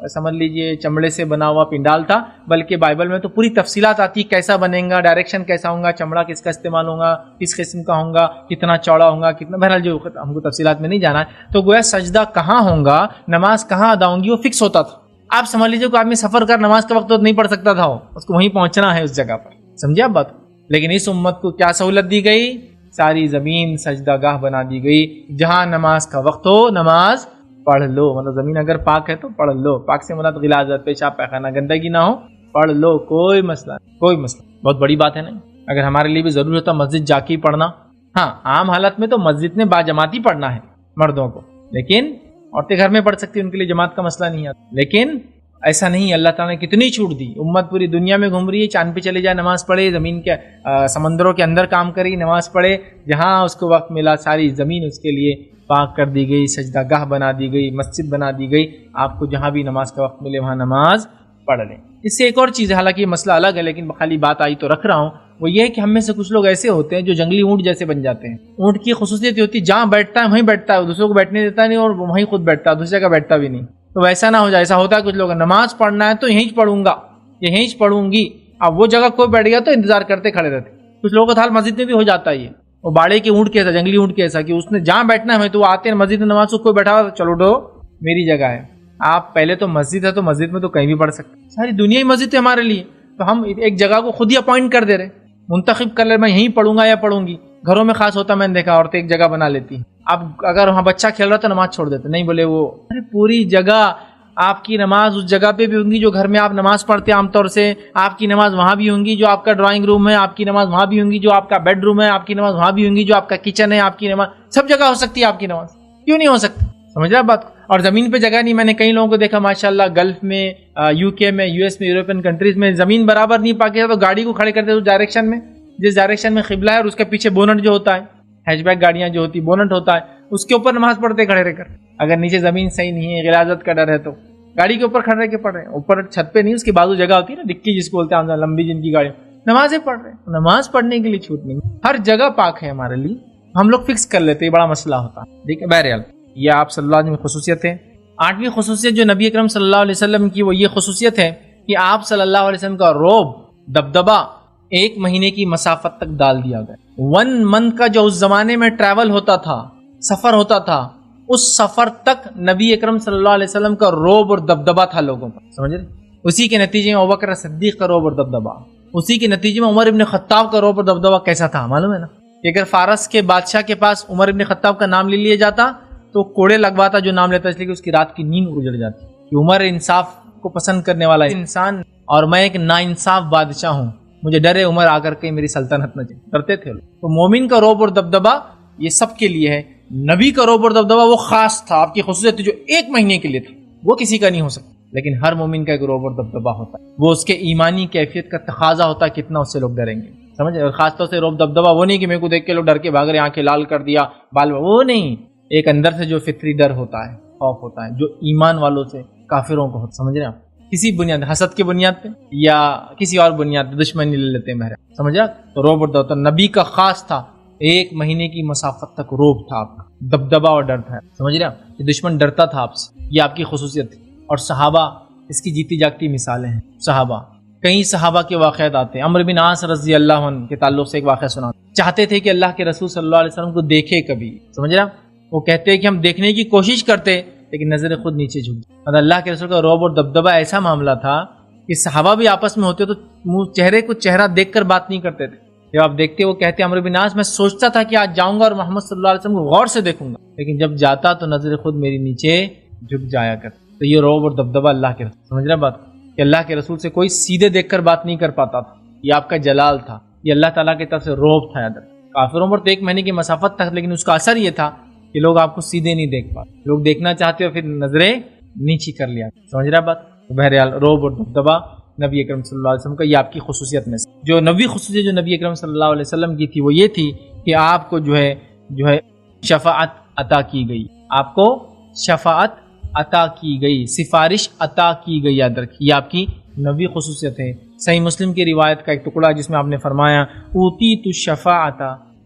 سمجھ لیجئے چمڑے سے بنا ہوا پنڈال تھا، بلکہ بائبل میں تو پوری تفصیلات آتی، کیسا بنے گا، ڈائریکشن کیسا ہوگا، چمڑا کس کا استعمال ہوگا، کس قسم کا ہوگا، کتنا چوڑا ہوگا، کتنا، بہرحال جو ہم کو تفصیلات میں نہیں جانا ہے۔ تو گویا سجدہ کہاں ہوگا، نماز کہاں ادا ہوں گی، وہ فکس ہوتا تھا۔ آپ سمجھ لیجیے کہ آدمی سفر کر نماز کا وقت تو نہیں پڑھ سکتا تھا، اس کو وہیں پہنچنا ہے اس جگہ پر، سمجھے آپ بات؟ لیکن اس امت کو کیا سہولت دی گئی؟ ساری زمین سجدہ گاہ بنا دی گئی، جہاں نماز کا وقت ہو نماز پڑھ لو، مطلب زمین اگر پاک ہے تو پڑھ لو، پاک سے مراد غلاظت، پیشاب پیخانہ گندگی نہ ہو، پڑھ لو، کوئی مسئلہ نہیں، کوئی مسئلہ۔ بہت بڑی بات ہے نا؟ اگر ہمارے لیے بھی ضروری ہوتا مسجد جا کے پڑھنا، ہاں عام حالت میں تو مسجد میں باجماعت پڑھنا ہے مردوں کو، لیکن عورتیں گھر میں پڑھ سکتی، ان کے لیے جماعت کا مسئلہ نہیں آتا۔ لیکن ایسا نہیں، اللہ تعالیٰ نے کتنی چھوٹ دی، امت پوری دنیا میں گھوم رہی ہے، چاند پہ چلے جائے نماز پڑھے، زمین کے سمندروں کے اندر کام کری نماز پڑھے، جہاں اس کو وقت ملا ساری زمین اس کے لیے پاک کر دی گئی، سجدہ گاہ بنا دی گئی، مسجد بنا دی گئی، آپ کو جہاں بھی نماز کا وقت ملے وہاں نماز پڑھ لیں۔ اس سے ایک اور چیز ہے، حالانکہ یہ مسئلہ الگ ہے لیکن خالی بات آئی تو رکھ رہا ہوں، وہ یہ ہے کہ ہم میں سے کچھ لوگ ایسے ہوتے ہیں جو جنگلی اونٹ جیسے بن جاتے ہیں۔ اونٹ کی خصوصیت یہ ہوتی ہے جہاں بیٹھتا ہے وہیں بیٹھتا ہے، دوسروں کو بیٹھنے دیتا نہیں اور وہیں خود بیٹھتا ہے، دوسری جگہ بیٹھتا بھی نہیں۔ تو ویسا نہ ہو جائے، ایسا ہوتا ہے کچھ لوگ نماز پڑھنا ہے تو یہیں پڑھوں گا، یہیں پڑھوں گی، اب وہ جگہ کوئی بیٹھ گیا تو انتظار کرتے کھڑے رہتے۔ کچھ لوگوں کا حال مسجد میں بھی ہو جاتا ہے، یہ وہ باڑے کے اونٹ کیسا، جنگلی اونٹ کیسا کہ اس نے جہاں بیٹھنا ہے تو وہ آتے ہیں مسجد میں نماز، کوئی بیٹھا ہوا چلو ڈو میری جگہ ہے۔ آپ پہلے تو مسجد ہے تو مسجد میں تو کہیں بھی پڑھ سکتے، ساری دنیا ہی مسجد ہے ہمارے لیے، تو ہم ایک جگہ کو خود ہی اپوائنٹ کر دے رہے، منتخب کر لے میں یہیں پڑھوں گا یا پڑھوں گی۔ گھروں میں خاص ہوتا، میں نے دیکھا عورتیں ایک جگہ بنا لیتی، اب اگر وہاں بچہ کھیل رہا تو نماز چھوڑ دیتے، نہیں بولے وہ پوری جگہ آپ کی نماز اس جگہ پہ بھی ہوں گی جو گھر میں آپ نماز پڑھتے ہیں عام طور سے، آپ کی نماز وہاں بھی ہوں گی جو آپ کا ڈرائنگ روم ہے، آپ کی نماز وہاں بھی ہوں گی جو آپ کا بیڈ روم ہے، آپ کی نماز وہاں بھی ہوں گی جو آپ کا کچن ہے، آپ کی نماز سب جگہ ہو سکتی ہے آپ کی نماز، کیوں نہیں ہو سکتا؟ سمجھ رہا بات؟ اور زمین پہ جگہ نہیں. میں نے کئی لوگوں کو دیکھا ماشاءاللہ گلف میں، یو کے میں، یو ایس میں، یورپین کنٹریز میں زمین برابر نہیں پاکی تو گاڑی کو کھڑے کرتے اس ڈائریکشن میں جس ڈائریکشن میں قبلہ ہے، اور اس کے پیچھے بونٹ جو ہوتا ہے، ہیچ بیک گاڑیاں جو ہوتی بونٹ ہوتا ہے، اس کے اوپر نماز پڑھتے کھڑے رہ کر. اگر نیچے زمین صحیح نہیں ہے، غلاظت کا ڈر ہے، تو گاڑی کے اوپر کھڑے رہ کے پڑھ رہے ہیں. اوپر چھت پہ نہیں، اس کی بازو جگہ ہوتی ہے نا، ڈکی جس کو بولتے ہیں لمبی جن کی گاڑی، نمازیں پڑھ رہے ہیں. نماز پڑھنے کے لیے چھوٹ نہیں، ہر جگہ پاک ہے ہمارے لیے. ہم لوگ فکس کر لیتے ہیں، بڑا مسئلہ ہوتا ہے. ٹھیک ہے، بہرحال یہ آپ صلی اللہ علیہ وسلم کی خصوصیت ہے. 8ویں خصوصیت جو نبی اکرم صلی اللہ علیہ وسلم کی وہ یہ خصوصیت ہے کہ آپ صلی اللہ علیہ وسلم کا روب، دبدبہ 1 مہینے کی مسافت تک ڈال دیا گیا. 1 منتھ کا جو اس زمانے میں ٹریول ہوتا تھا، سفر ہوتا تھا، اس سفر تک نبی اکرم صلی اللہ علیہ وسلم کا روب اور دبدبہ تھا لوگوں پر. سمجھ رہے؟ اسی کے نتیجے میں ابوبکر صدیق کا روب اور دبدبہ، اسی کے نتیجے میں عمر ابن خطاب کا روب اور دبدبہ کیسا تھا معلوم ہے نا؟ کہ اگر فارس کے بادشاہ کے پاس عمر ابن خطاب کا نام لے لیا جاتا تو کوڑے لگواتا جو نام لیتا، اس لیے کہ اس کی رات کی نیند اجڑ جاتی. کہ عمر انصاف کو پسند کرنے والا انسان اور میں ایک ناانصاف بادشاہ ہوں، مجھے ڈر ہے عمر آ کر کے میری سلطنت نہ چلے، ڈرتے تھے لوگ. تو مومن کا روب اور دبدبہ یہ سب کے لیے ہے. نبی کا روب اور دبدبہ وہ خاص تھا، آپ کی خصوصیت جو 1 مہینے کے لیے تھا، وہ کسی کا نہیں ہو سکتا. لیکن ہر مومن کا ایک روب اور دبدبہ ہوتا ہے، وہ اس کے ایمانی کیفیت کا تقاضا ہوتا ہے کتنا اس سے لوگ ڈریں گے. سمجھے؟ اور خاص طور سے روب دبدبہ وہ نہیں کہ میرے کو دیکھ کے لوگ ڈر کے بھاگ رہے، آنکھیں لال کر دیا، بال، وہ نہیں. ایک اندر سے جو فطری ڈر ہوتا ہے، خوف ہوتا ہے، جو ایمان والوں سے کافروں کو ہوتا. سمجھ رہے ہیں آپ؟ کسی بنیاد، حسد کی بنیاد پہ یا کسی اور بنیاد پہ دشمنی لے لیتے ہیں بہرحال. سمجھ رہے؟ تو روب اور دبدبہ نبی کا خاص تھا. 1 مہینے کی مسافت تک روب تھا آپ کا، دبدبہ اور ڈر تھا. سمجھ رہے آپ؟ کہ دشمن ڈرتا تھا آپ سے، یہ آپ کی خصوصیت تھی. اور صحابہ اس کی جیتی جاگتی مثالیں ہیں. صحابہ، کئی صحابہ کے واقعات آتے ہیں. عمرو بن عاص رضی اللہ عنہ کے تعلق سے ایک واقعہ سنا. چاہتے تھے کہ اللہ کے رسول صلی اللہ علیہ وسلم کو دیکھے کبھی. سمجھ رہے آپ؟ وہ کہتے ہیں کہ ہم دیکھنے کی کوشش کرتے لیکن نظر خود نیچے جھک. اور اللہ کے رسول کا روب اور دبدبہ ایسا معاملہ تھا کہ صحابہ بھی آپس میں ہوتے تو منہ چہرے کو چہرہ دیکھ کر بات نہیں کرتے تھے. جب آپ دیکھتے وہ کہتے عمرو بن عاص میں سوچتا تھا کہ آج جاؤں گا اور محمد صلی اللہ علیہ وسلم کو غور سے دیکھوں گا، لیکن جب جاتا تو نظر خود میری نیچے جھک جایا کرتی. تو یہ روب اور دبدبہ اللہ کے رسول. سمجھ رہے بات؟ کہ اللہ کے رسول سے کوئی سیدھے دیکھ کر بات نہیں کر پاتا تھا. یہ آپ کا جلال تھا، یہ اللہ تعالیٰ کی طرف سے روب تھا. ادھر کافروں پر تو 1 مہینے کی مسافت تک، لیکن اس کا اثر یہ تھا کہ لوگ آپ کو سیدھے نہیں دیکھ پاتے. لوگ دیکھنا چاہتے ہو پھر نظریں نیچی کر لیا. سمجھ رہا بات؟ بہرحال روب اور دبدبہ نبی اکرم صلی اللہ علیہ وسلم کا یہ آپ کی خصوصیت میں سے. جو نبی خصوصیت جو نبی اکرم صلی اللہ علیہ وسلم کی تھی وہ یہ تھی کہ آپ کو جو ہے شفاعت عطا کی گئی. آپ کو شفاعت عطا کی گئی، سفارش عطا کی گئی. یاد رکھیے یہ آپ کی نبی خصوصیت ہے. صحیح مسلم کی روایت کا ایک ٹکڑا جس میں آپ نے فرمایا اوتیت الشفاعۃ،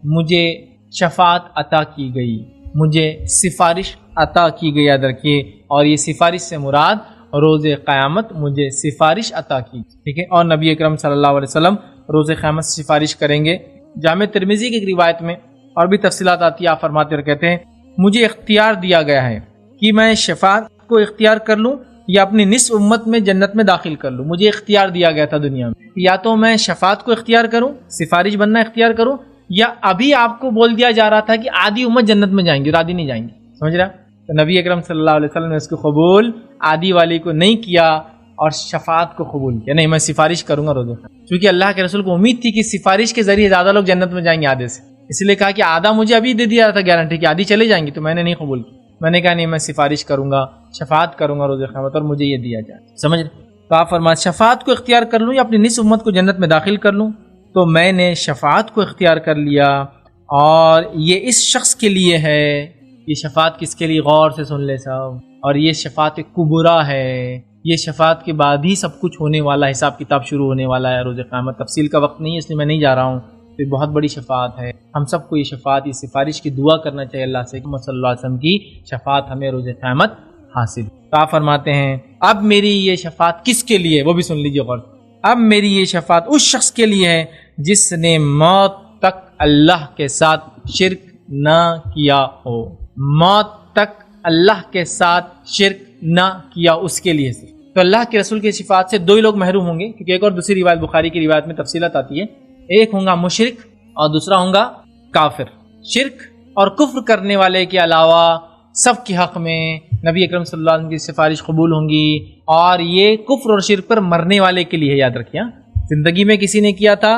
مجھے شفاعت عطا کی گئی، مجھے سفارش عطا کی گئی. یاد رکھیے. اور یہ سفارش سے مراد روز قیامت مجھے سفارش عطا کی. ٹھیک ہے. اور نبی اکرم صلی اللہ علیہ وسلم روز قیامت سفارش کریں گے. جامع ترمذی کی ایک روایت میں اور بھی تفصیلات آتی ہے. آپ فرماتے اور کہتے ہیں مجھے اختیار دیا گیا ہے کہ میں شفاعت کو اختیار کر لوں یا اپنی نصف امت میں جنت میں داخل کر لوں. مجھے اختیار دیا گیا تھا دنیا میں، یا تو میں شفاعت کو اختیار کروں، سفارش بننا اختیار کروں، یا ابھی آپ کو بول دیا جا رہا تھا کہ آدھی امت جنت میں جائیں گی اور آدھی نہیں جائیں گی. سمجھ رہا؟ تو نبی اکرم صلی اللہ علیہ وسلم نے اس کو قبول آدھی والی کو نہیں کیا اور شفاعت کو قبول کیا. نہیں، میں سفارش کروں گا روزے. کیونکہ اللہ کے رسول کو امید تھی کہ سفارش کے ذریعے زیادہ لوگ جنت میں جائیں گے آدھے سے، اس لیے کہا کہ آدھا مجھے ابھی دے دیا تھا گارنٹی کہ آدھی چلے جائیں گی، تو میں نے نہیں قبول کی. میں نے کہا نہیں، میں سفارش کروں گا، شفاعت کروں گا روزے قیامت اور مجھے یہ دیا جائے. سمجھ رہے؟ تو آپ فرماتے شفاعت کو اختیار کر لوں یا اپنی نصف امت کو جنت میں داخل کر لوں. تو میں نے شفاعت کو اختیار کر لیا. اور یہ اس شخص کے لیے ہے، یہ شفاعت کس کے لیے؟ غور سے سن لے صاحب. اور یہ شفاعت کبریٰ ہے. یہ شفاعت کے بعد ہی سب کچھ ہونے والا، حساب کتاب شروع ہونے والا ہے روز قیامت. تفصیل کا وقت نہیں ہے اس لیے میں نہیں جا رہا ہوں. تو یہ بہت بڑی شفاعت ہے. ہم سب کو یہ شفاعت، یہ سفارش کی دعا کرنا چاہیے اللہ سے کہ محمد صلی اللہ علیہ وسلم کی شفاعت ہمیں روز قیامت حاصل. تو آپ فرماتے ہیں اب میری یہ شفاعت کس کے لیے؟ وہ بھی سن لیجیے غور. اب میری یہ شفاعت اس شخص کے لیے ہے جس نے موت تک اللہ کے ساتھ شرک نہ کیا ہو. موت تک اللہ کے ساتھ شرک نہ کیا، اس کے لیے سے. تو اللہ کے رسول کی شفاعت سے 2 ہی لوگ محروم ہوں گے، کیونکہ ایک اور دوسری روایت بخاری کی روایت میں تفصیلات آتی ہے. ایک ہوں گا مشرک اور دوسرا ہوں گا کافر. شرک اور کفر کرنے والے کے علاوہ سب کے حق میں نبی اکرم صلی اللہ علیہ وسلم کی سفارش قبول ہوں گی. اور یہ کفر اور شرک پر مرنے والے کے لیے، یاد رکھیے. زندگی میں کسی نے کیا تھا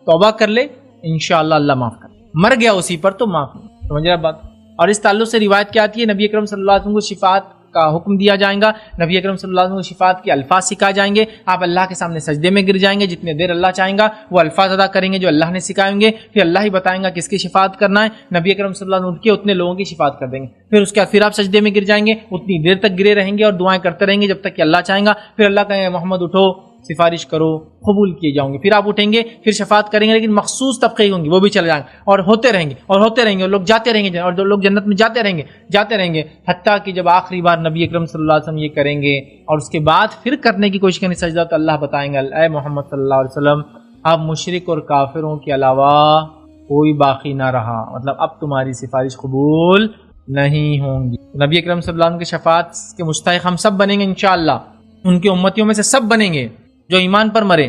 توبہ کر لے، انشاءاللہ اللہ معاف کر. مر گیا اسی پر تو معاف نہیں. سمجھ رہے بات؟ اور اس تعلق سے روایت کیا آتی ہے، نبی اکرم صلی اللہ علیہ وسلم کو شفاعت کا حکم دیا جائے گا، نبی اکرم صلی اللہ علیہ وسلم کو شفاعت کے الفاظ سکھائے جائیں گے، آپ اللہ کے سامنے سجدے میں گر جائیں گے، جتنے دیر اللہ چاہیں گا وہ الفاظ ادا کریں گے جو اللہ نے سکھائیں گے، پھر اللہ ہی بتائیں گا کس کی شفاعت کرنا ہے، نبی اکرم صلی اللہ علیہ وسلم اٹھ کے اتنے لوگوں کی شفاعت کر دیں گے، پھر اس کے بعد پھر آپ سجدے میں گر جائیں گے، اتنی دیر تک گرے رہیں گے اور دعائیں کرتے رہیں گے جب تک کہ اللہ چاہیں گا، پھر اللہ کہیں گے محمد اٹھو سفارش کرو، قبول کیے جاؤں گے، پھر آپ اٹھیں گے، پھر شفاعت کریں گے، لیکن مخصوص طبقے ہوں گے وہ بھی چلے جائیں گے اور ہوتے رہیں گے اور ہوتے رہیں گے، اور لوگ جاتے رہیں گے اور جو لوگ جنت میں جاتے رہیں گے حتیٰ کہ جب آخری بار نبی اکرم صلی اللہ علیہ وسلم یہ کریں گے اور اس کے بعد پھر کرنے کی کوشش کریں سجدہ، تو اللہ بتائیں گے اے محمد صلی اللہ علیہ وسلم اب مشرک اور کافروں کے علاوہ کوئی باقی نہ رہا، مطلب اب تمہاری سفارش قبول نہیں ہوں گی۔ نبی اکرم صلی اللہ علیہ وسلم کی شفاعت کے مستحق ہم سب بنیں گے انشاءاللہ، ان کی امتیوں میں سے سب بنیں گے جو ایمان پر مرے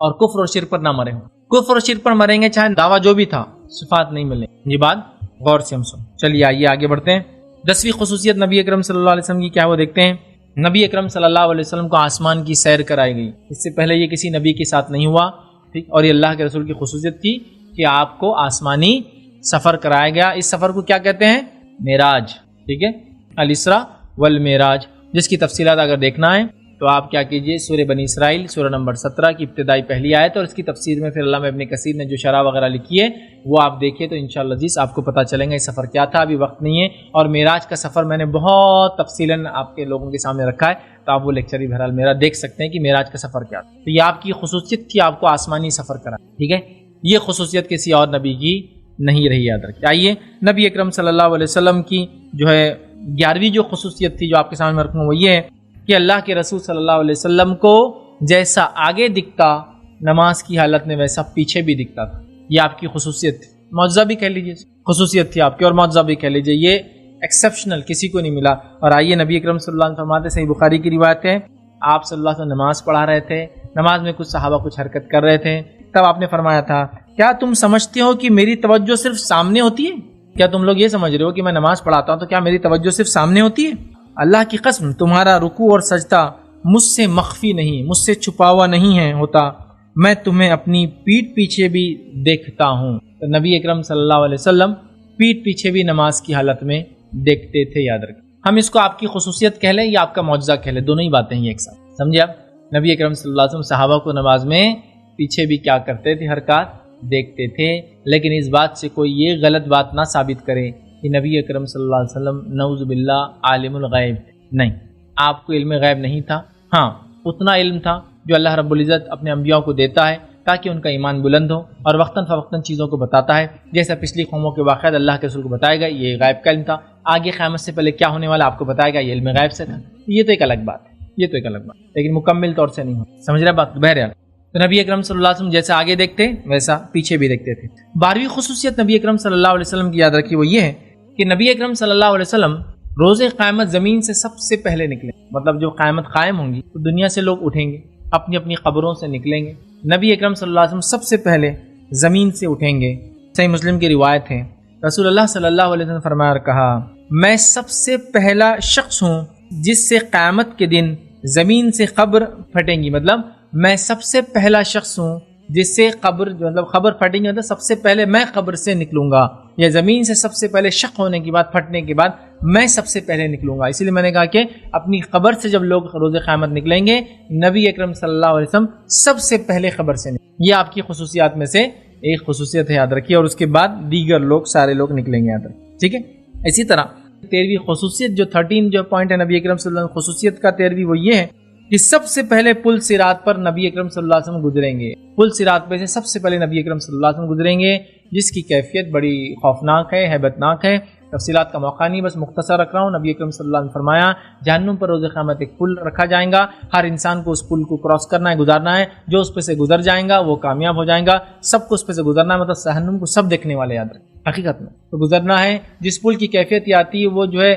اور کفر اور شرک پر نہ مرے ہوں، کفر اور شرک پر مریں گے چاہے دعویٰ جو بھی تھا صفات نہیں ملے، یہ بات غور سے ہم سن۔ چلیے آئیے آگے بڑھتے ہیں۔ 10ویں خصوصیت نبی اکرم صلی اللہ علیہ وسلم کی کیا وہ دیکھتے ہیں۔ نبی اکرم صلی اللہ علیہ وسلم کو آسمان کی سیر کرائی گئی، اس سے پہلے یہ کسی نبی کے ساتھ نہیں ہوا، ٹھیک، اور یہ اللہ کے رسول کی خصوصیت تھی کہ آپ کو آسمانی سفر کرایا گیا۔ اس سفر کو کیا کہتے ہیں؟ معراج، ٹھیک ہے، الاسراء والمعراج، جس کی تفصیلات اگر دیکھنا ہے تو آپ کیا کیجئے سورہ بنی اسرائیل سورہ نمبر 17 کی ابتدائی پہلی آیت اور اس کی تفسیر میں پھر علامہ ابن کثیر نے جو شرح وغیرہ لکھی ہے وہ آپ دیکھیے تو انشاءاللہ عزیز آپ کو پتہ چلیں گا یہ سفر کیا تھا۔ ابھی وقت نہیں ہے، اور معراج کا سفر میں نے بہت تفصیلاً آپ کے لوگوں کے سامنے رکھا ہے، تو آپ وہ لیکچر بھی بہرحال میرا دیکھ سکتے ہیں کہ معراج کا سفر کیا تھا۔ تو یہ آپ کی خصوصیت تھی، آپ کو آسمانی سفر کرا، ٹھیک ہے، یہ خصوصیت کسی اور نبی کی نہیں رہی، یاد رکھیے۔ آئیے نبی اکرم صلی اللہ علیہ وسلم کی جو ہے 11ویں جو خصوصیت تھی جو آپ کے سامنے میں رکھوں وہ یہ ہے کہ اللہ کے رسول صلی اللہ علیہ وسلم کو جیسا آگے دکھتا نماز کی حالت میں ویسا پیچھے بھی دکھتا تھا، یہ آپ کی خصوصیت تھی، معجزہ بھی کہہ لیجیے، خصوصیت تھی آپ کی، اور معجزہ بھی کہہ لیجیے، یہ ایکسیپشنل کسی کو نہیں ملا۔ اور آئیے نبی اکرم صلی اللہ علیہ وسلم فرماتے، صحیح بخاری کی روایت ہے، آپ صلی اللہ علیہ وسلم نماز پڑھا رہے تھے، نماز میں کچھ صحابہ کچھ حرکت کر رہے تھے، تب آپ نے فرمایا تھا کیا تم سمجھتے ہو کہ میری توجہ صرف سامنے ہوتی ہے؟ کیا تم لوگ یہ سمجھ رہے ہو کہ میں نماز پڑھاتا ہوں تو کیا میری توجہ صرف سامنے ہوتی ہے؟ اللہ کی قسم تمہارا رکوع اور سجدہ مجھ سے مخفی نہیں، مجھ سے چھپا ہوا نہیں ہے ہوتا، میں تمہیں اپنی پیٹھ پیچھے بھی دیکھتا ہوں۔ تو نبی اکرم صلی اللہ علیہ وسلم پیٹھ پیچھے بھی نماز کی حالت میں دیکھتے تھے، یاد رکھیں۔ ہم اس کو آپ کی خصوصیت کہہ لیں یا آپ کا معجزہ کہہ لیں، دونوں ہی باتیں ہیں ایک ساتھ، سمجھے آپ؟ نبی اکرم صلی اللہ علیہ وسلم صحابہ کو نماز میں پیچھے بھی کیا کرتے تھے؟ حرکات دیکھتے تھے، لیکن اس بات سے کوئی یہ غلط بات نہ ثابت کرے کہ نبی اکرم صلی اللہ علیہ وسلم نعوذ باللہ عالم الغیب، نہیں، آپ کو علم غیب نہیں تھا، ہاں اتنا علم تھا جو اللہ رب العزت اپنے انبیاء کو دیتا ہے تاکہ ان کا ایمان بلند ہو، اور وقتاً فوقتاً چیزوں کو بتاتا ہے، جیسا پچھلی قوموں کے واقعات اللہ کے رسول کو بتائے گا، یہ غیب کا علم تھا، آگے قیامت سے پہلے کیا ہونے والا آپ کو بتائے گا، یہ علم غیب سے تھا، یہ تو ایک الگ بات ہے، یہ تو ایک الگ بات، لیکن مکمل طور سے نہیں ہو، سمجھ رہے بات؟ بہرحال تو نبی اکرم صلی اللہ علیہ وسلم جیسا آگے دیکھتے ویسا پیچھے بھی دیکھتے تھے۔ 12ویں خصوصیت نبی اکرم صلی اللہ علیہ وسلم کی یاد رکھی وہ یہ ہے کہ نبی اکرم صلی اللہ علیہ وسلم روز قیامت زمین سے سب سے پہلے نکلیں، مطلب جو قیامت قائم ہوں گی تو دنیا سے لوگ اٹھیں گے، اپنی اپنی قبروں سے نکلیں گے، نبی اکرم صلی اللہ علیہ وسلم سب سے پہلے زمین سے اٹھیں گے۔ صحیح مسلم کی روایت ہے، رسول اللہ صلی اللہ علیہ وسلم فرمایا اور کہا، میں سب سے پہلا شخص ہوں جس سے قیامت کے دن زمین سے قبر پھٹیں گی، مطلب میں سب سے پہلا شخص ہوں جس سے قبر مطلب خبر پھٹیں گی، مطلب سب سے پہلے میں قبر سے نکلوں گا، یا زمین سے سب سے پہلے شق ہونے کے بعد پھٹنے کے بعد میں سب سے پہلے نکلوں گا۔ اسی لیے میں نے کہا کہ اپنی قبر سے جب لوگ روز قیامت نکلیں گے، نبی اکرم صلی اللہ علیہ وسلم سب سے پہلے قبر سے نکلیں، یہ آپ کی خصوصیات میں سے ایک خصوصیت ہے، یاد رکھیے، اور اس کے بعد دیگر لوگ سارے لوگ نکلیں گے، یاد رکھیے، ٹھیک ہے۔ اسی طرح 13ویں خصوصیت جو 13 جو پوائنٹ ہے نبی اکرم صلی اللہ علیہ وسلم خصوصیت کا 13ویں وہ یہ ہے کہ سب سے پہلے پل صراط پر نبی اکرم صلی اللہ علیہ وسلم گزریں گے، پل صراط پہ سے سب سے پہلے نبی اکرم صلی اللہ علیہ وسلم گزریں گے، جس کی کیفیت بڑی خوفناک ہے، ہیبتناک ہے، تفصیلات کا موقع نہیں، بس مختصر رکھ رہا ہوں۔ نبی اکرم صلی اللہ علیہ وسلم نے فرمایا جہنم پر روز قیامت ایک پل رکھا جائے گا، ہر انسان کو اس پل کو کراس کرنا ہے، گزارنا ہے، جو اس پہ سے گزر جائیں گا وہ کامیاب ہو جائیں گا، سب کو اس پہ سے گزرنا ہے، مطلب جہنم کو سب دیکھنے والے، یاد رکھیں، حقیقت میں تو گزرنا ہے۔ جس پل کی کیفیت یہ آتی ہے وہ جو ہے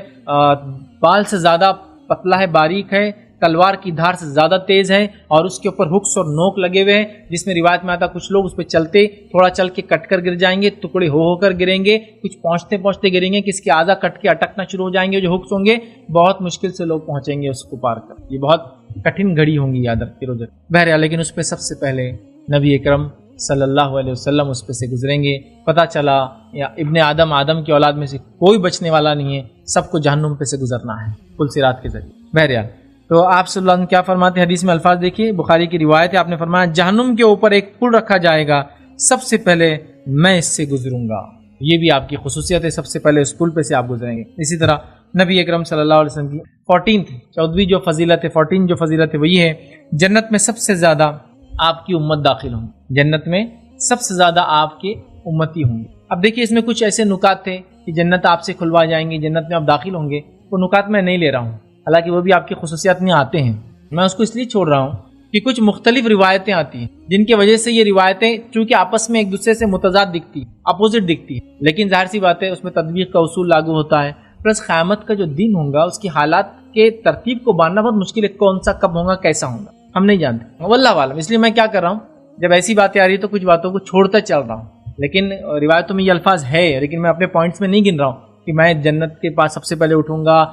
بال سے زیادہ پتلا ہے، باریک ہے، تلوار کی دھار سے زیادہ تیز ہے، اور اس کے اوپر ہکس اور نوک لگے ہوئے ہیں، جس میں روایت میں آتا کچھ لوگ اس پہ چلتے تھوڑا چل کے کٹ کر گر جائیں گے، ٹکڑے ہو کر گریں گے، کچھ پہنچتے پہنچتے گریں گے، کس کے اعضاء کٹ کے اٹکنا شروع ہو جائیں گے، جو ہکس ہوں گے بہت مشکل سے لوگ پہنچیں گے اس کو پار کر، یہ بہت کٹھن گھڑی ہوں گی، یاد رکھیے روزہ۔ بہرحال لیکن اس پہ سب سے پہلے نبی اکرم صلی اللہ علیہ وسلم اس پہ سے گزریں گے. پتہ چلا یا ابن آدم کی اولاد میں سے کوئی بچنے والا نہیں ہے, سب کو جہنم پہ سے گزرنا ہے پل صراط کے ذریعے. بہرحال تو آپ صلی اللہ علیہ وسلم کیا فرماتے ہیں, حدیث میں الفاظ دیکھیے, بخاری کی روایت ہے, آپ نے فرمایا جہنم کے اوپر ایک پل رکھا جائے گا, سب سے پہلے میں اس سے گزروں گا. یہ بھی آپ کی خصوصیت ہے, سب سے پہلے اس پل پہ سے آپ گزریں گے. اسی طرح نبی اکرم صلی اللہ علیہ وسلم کی 14ویں جو فضیلت ہے, 14 جو فضیلت ہے وہ یہ ہے, جنت میں سب سے زیادہ آپ کی امت داخل ہوں گی. جنت میں سب سے زیادہ آپ کے امتی ہوں گے. اب دیکھیے اس میں کچھ ایسے نکات تھے کہ جنت آپ سے کھلوا جائیں گی, جنت میں آپ داخل ہوں گے, وہ نکات میں نہیں لے رہا ہوں, حالانکہ وہ بھی آپ کی خصوصیات میں آتے ہیں. میں اس کو اس لیے چھوڑ رہا ہوں کہ کچھ مختلف روایتیں آتی ہیں جن کی وجہ سے یہ روایتیں چونکہ آپس میں ایک دوسرے سے متضاد دکھتی, اپوزٹ دکھتی ہے, لیکن ظاہر سی بات ہے اس میں تطبیق کا اصول لاگو ہوتا ہے. پلس قیامت کا جو دن ہوگا اس کی حالات کے ترتیب کو باندھنا بہت مشکل ہے, کون سا کب ہوگا کیسا ہوگا ہم نہیں جانتے, واللہ عالم. اس لیے میں کیا کر رہا ہوں, جب ایسی باتیں آ رہی ہیں تو کچھ باتوں کو چھوڑتا چل رہا ہوں, لیکن روایتوں میں یہ الفاظ ہے, لیکن میں اپنے پوائنٹس میں نہیں گن رہا ہوں کہ میں جنت کے پاس سب سے پہلے اٹھوں گا,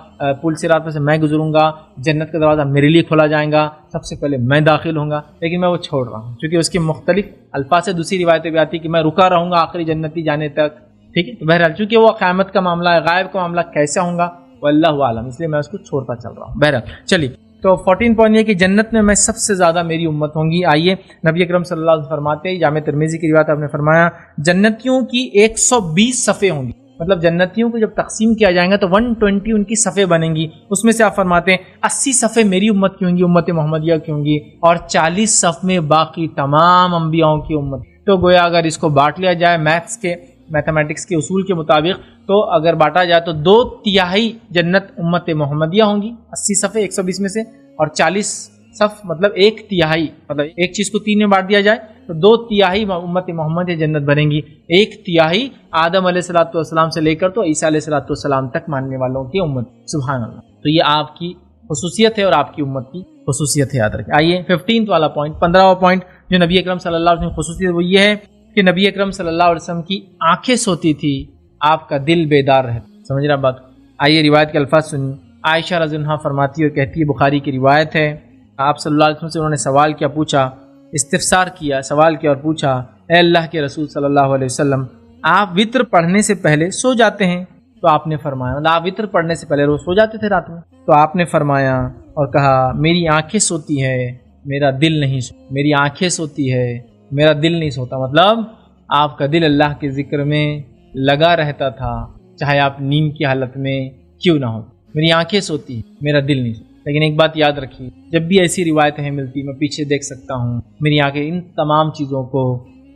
پل صراط پہ سے میں گزروں گا, جنت کا دروازہ میرے لیے کھولا جائے گا, سب سے پہلے میں داخل ہوں گا, لیکن میں وہ چھوڑ رہا ہوں کیونکہ اس کے مختلف الفاظ سے دوسری روایتیں بھی آتی کہ میں رکا رہوں گا آخری جنتی جانے تک. ٹھیک ہے, تو بہرحال چونکہ وہ قیامت کا معاملہ ہے, غائب کا معاملہ کیسا ہوگا واللہ عالم, اس لیے میں اس کو چھوڑتا چل رہا ہوں. بہرحال چلیے, تو 14 پوائنٹ یہ کہ جنت میں سب سے زیادہ میری امت ہوں گی. آئیے نبی اکرم صلی اللہ علیہ وسلم فرماتے ہیں, جامع ترمذی کی روایت آپ نے فرمایا جنتیوں کی 120 صفیں ہوں گی. مطلب جنتیوں کو جب تقسیم کیا جائے گا تو 120 ان کی صفیں بنیں گی. اس میں سے آپ فرماتے ہیں 80 صفیں میری امت کی ہوں گی, امت محمدیہ کی ہوں گی, اور 40 صف میں باقی تمام انبیاءوں کی امت. تو گویا اگر اس کو بانٹ لیا جائے میتھمیٹکس کے اصول کے مطابق, تو اگر بانٹا جائے تو 2/3 جنت امت محمدیہ ہوں گی, 80 صفیں 120 میں سے, اور 40 صف مطلب 1/3, مطلب ایک چیز کو 3 میں بانٹ دیا جائے تو 2/3 امت محمد جنت بنیں گی, 1/3 آدم علیہ الصلوۃ والسلام سے لے کر تو عیسیٰ علیہ الصلوۃ والسلام تک ماننے والوں کی امت. سبحان اللہ. تو یہ آپ کی خصوصیت ہے اور آپ کی امت کی خصوصیت ہے, یاد رکھیں. آئیے 15 والا پوائنٹ, 15واں پوائنٹ جو نبی اکرم صلی اللہ علیہ وسلم کی خصوصیت وہ یہ ہے کہ نبی اکرم صلی اللہ علیہ وسلم کی آنکھیں سوتی تھی, آپ کا دل بیدار رہتا. سمجھ رہا بات. آئیے روایت کے الفاظ سنیے. عائشہ رضی اللہ عنہا فرماتی ہے اور کہتی ہے, بخاری کی روایت ہے, آپ صلی اللہ علیہ وسلم سے انہوں نے سوال کیا, پوچھا, استفسار کیا, سوال کیا اور پوچھا, اے اللہ کے رسول صلی اللہ علیہ وسلم آپ وتر پڑھنے سے پہلے سو جاتے ہیں؟ تو آپ نے فرمایا, آپ وتر پڑھنے سے پہلے روز سو جاتے تھے رات میں؟ تو آپ نے فرمایا اور کہا میری آنکھیں سوتی ہے, میرا دل نہیں سوتا. میری آنکھیں سوتی ہے, میرا دل نہیں سوتا. مطلب آپ کا دل اللہ کے ذکر میں لگا رہتا تھا, چاہے آپ نیند کی حالت میں کیوں نہ ہو. میری آنکھیں سوتی, میرا دل نہیں سوتا. لیکن ایک بات یاد رکھیے, جب بھی ایسی روایتیں ملتی میں پیچھے دیکھ سکتا ہوں, میری آنکھیں ان تمام چیزوں کو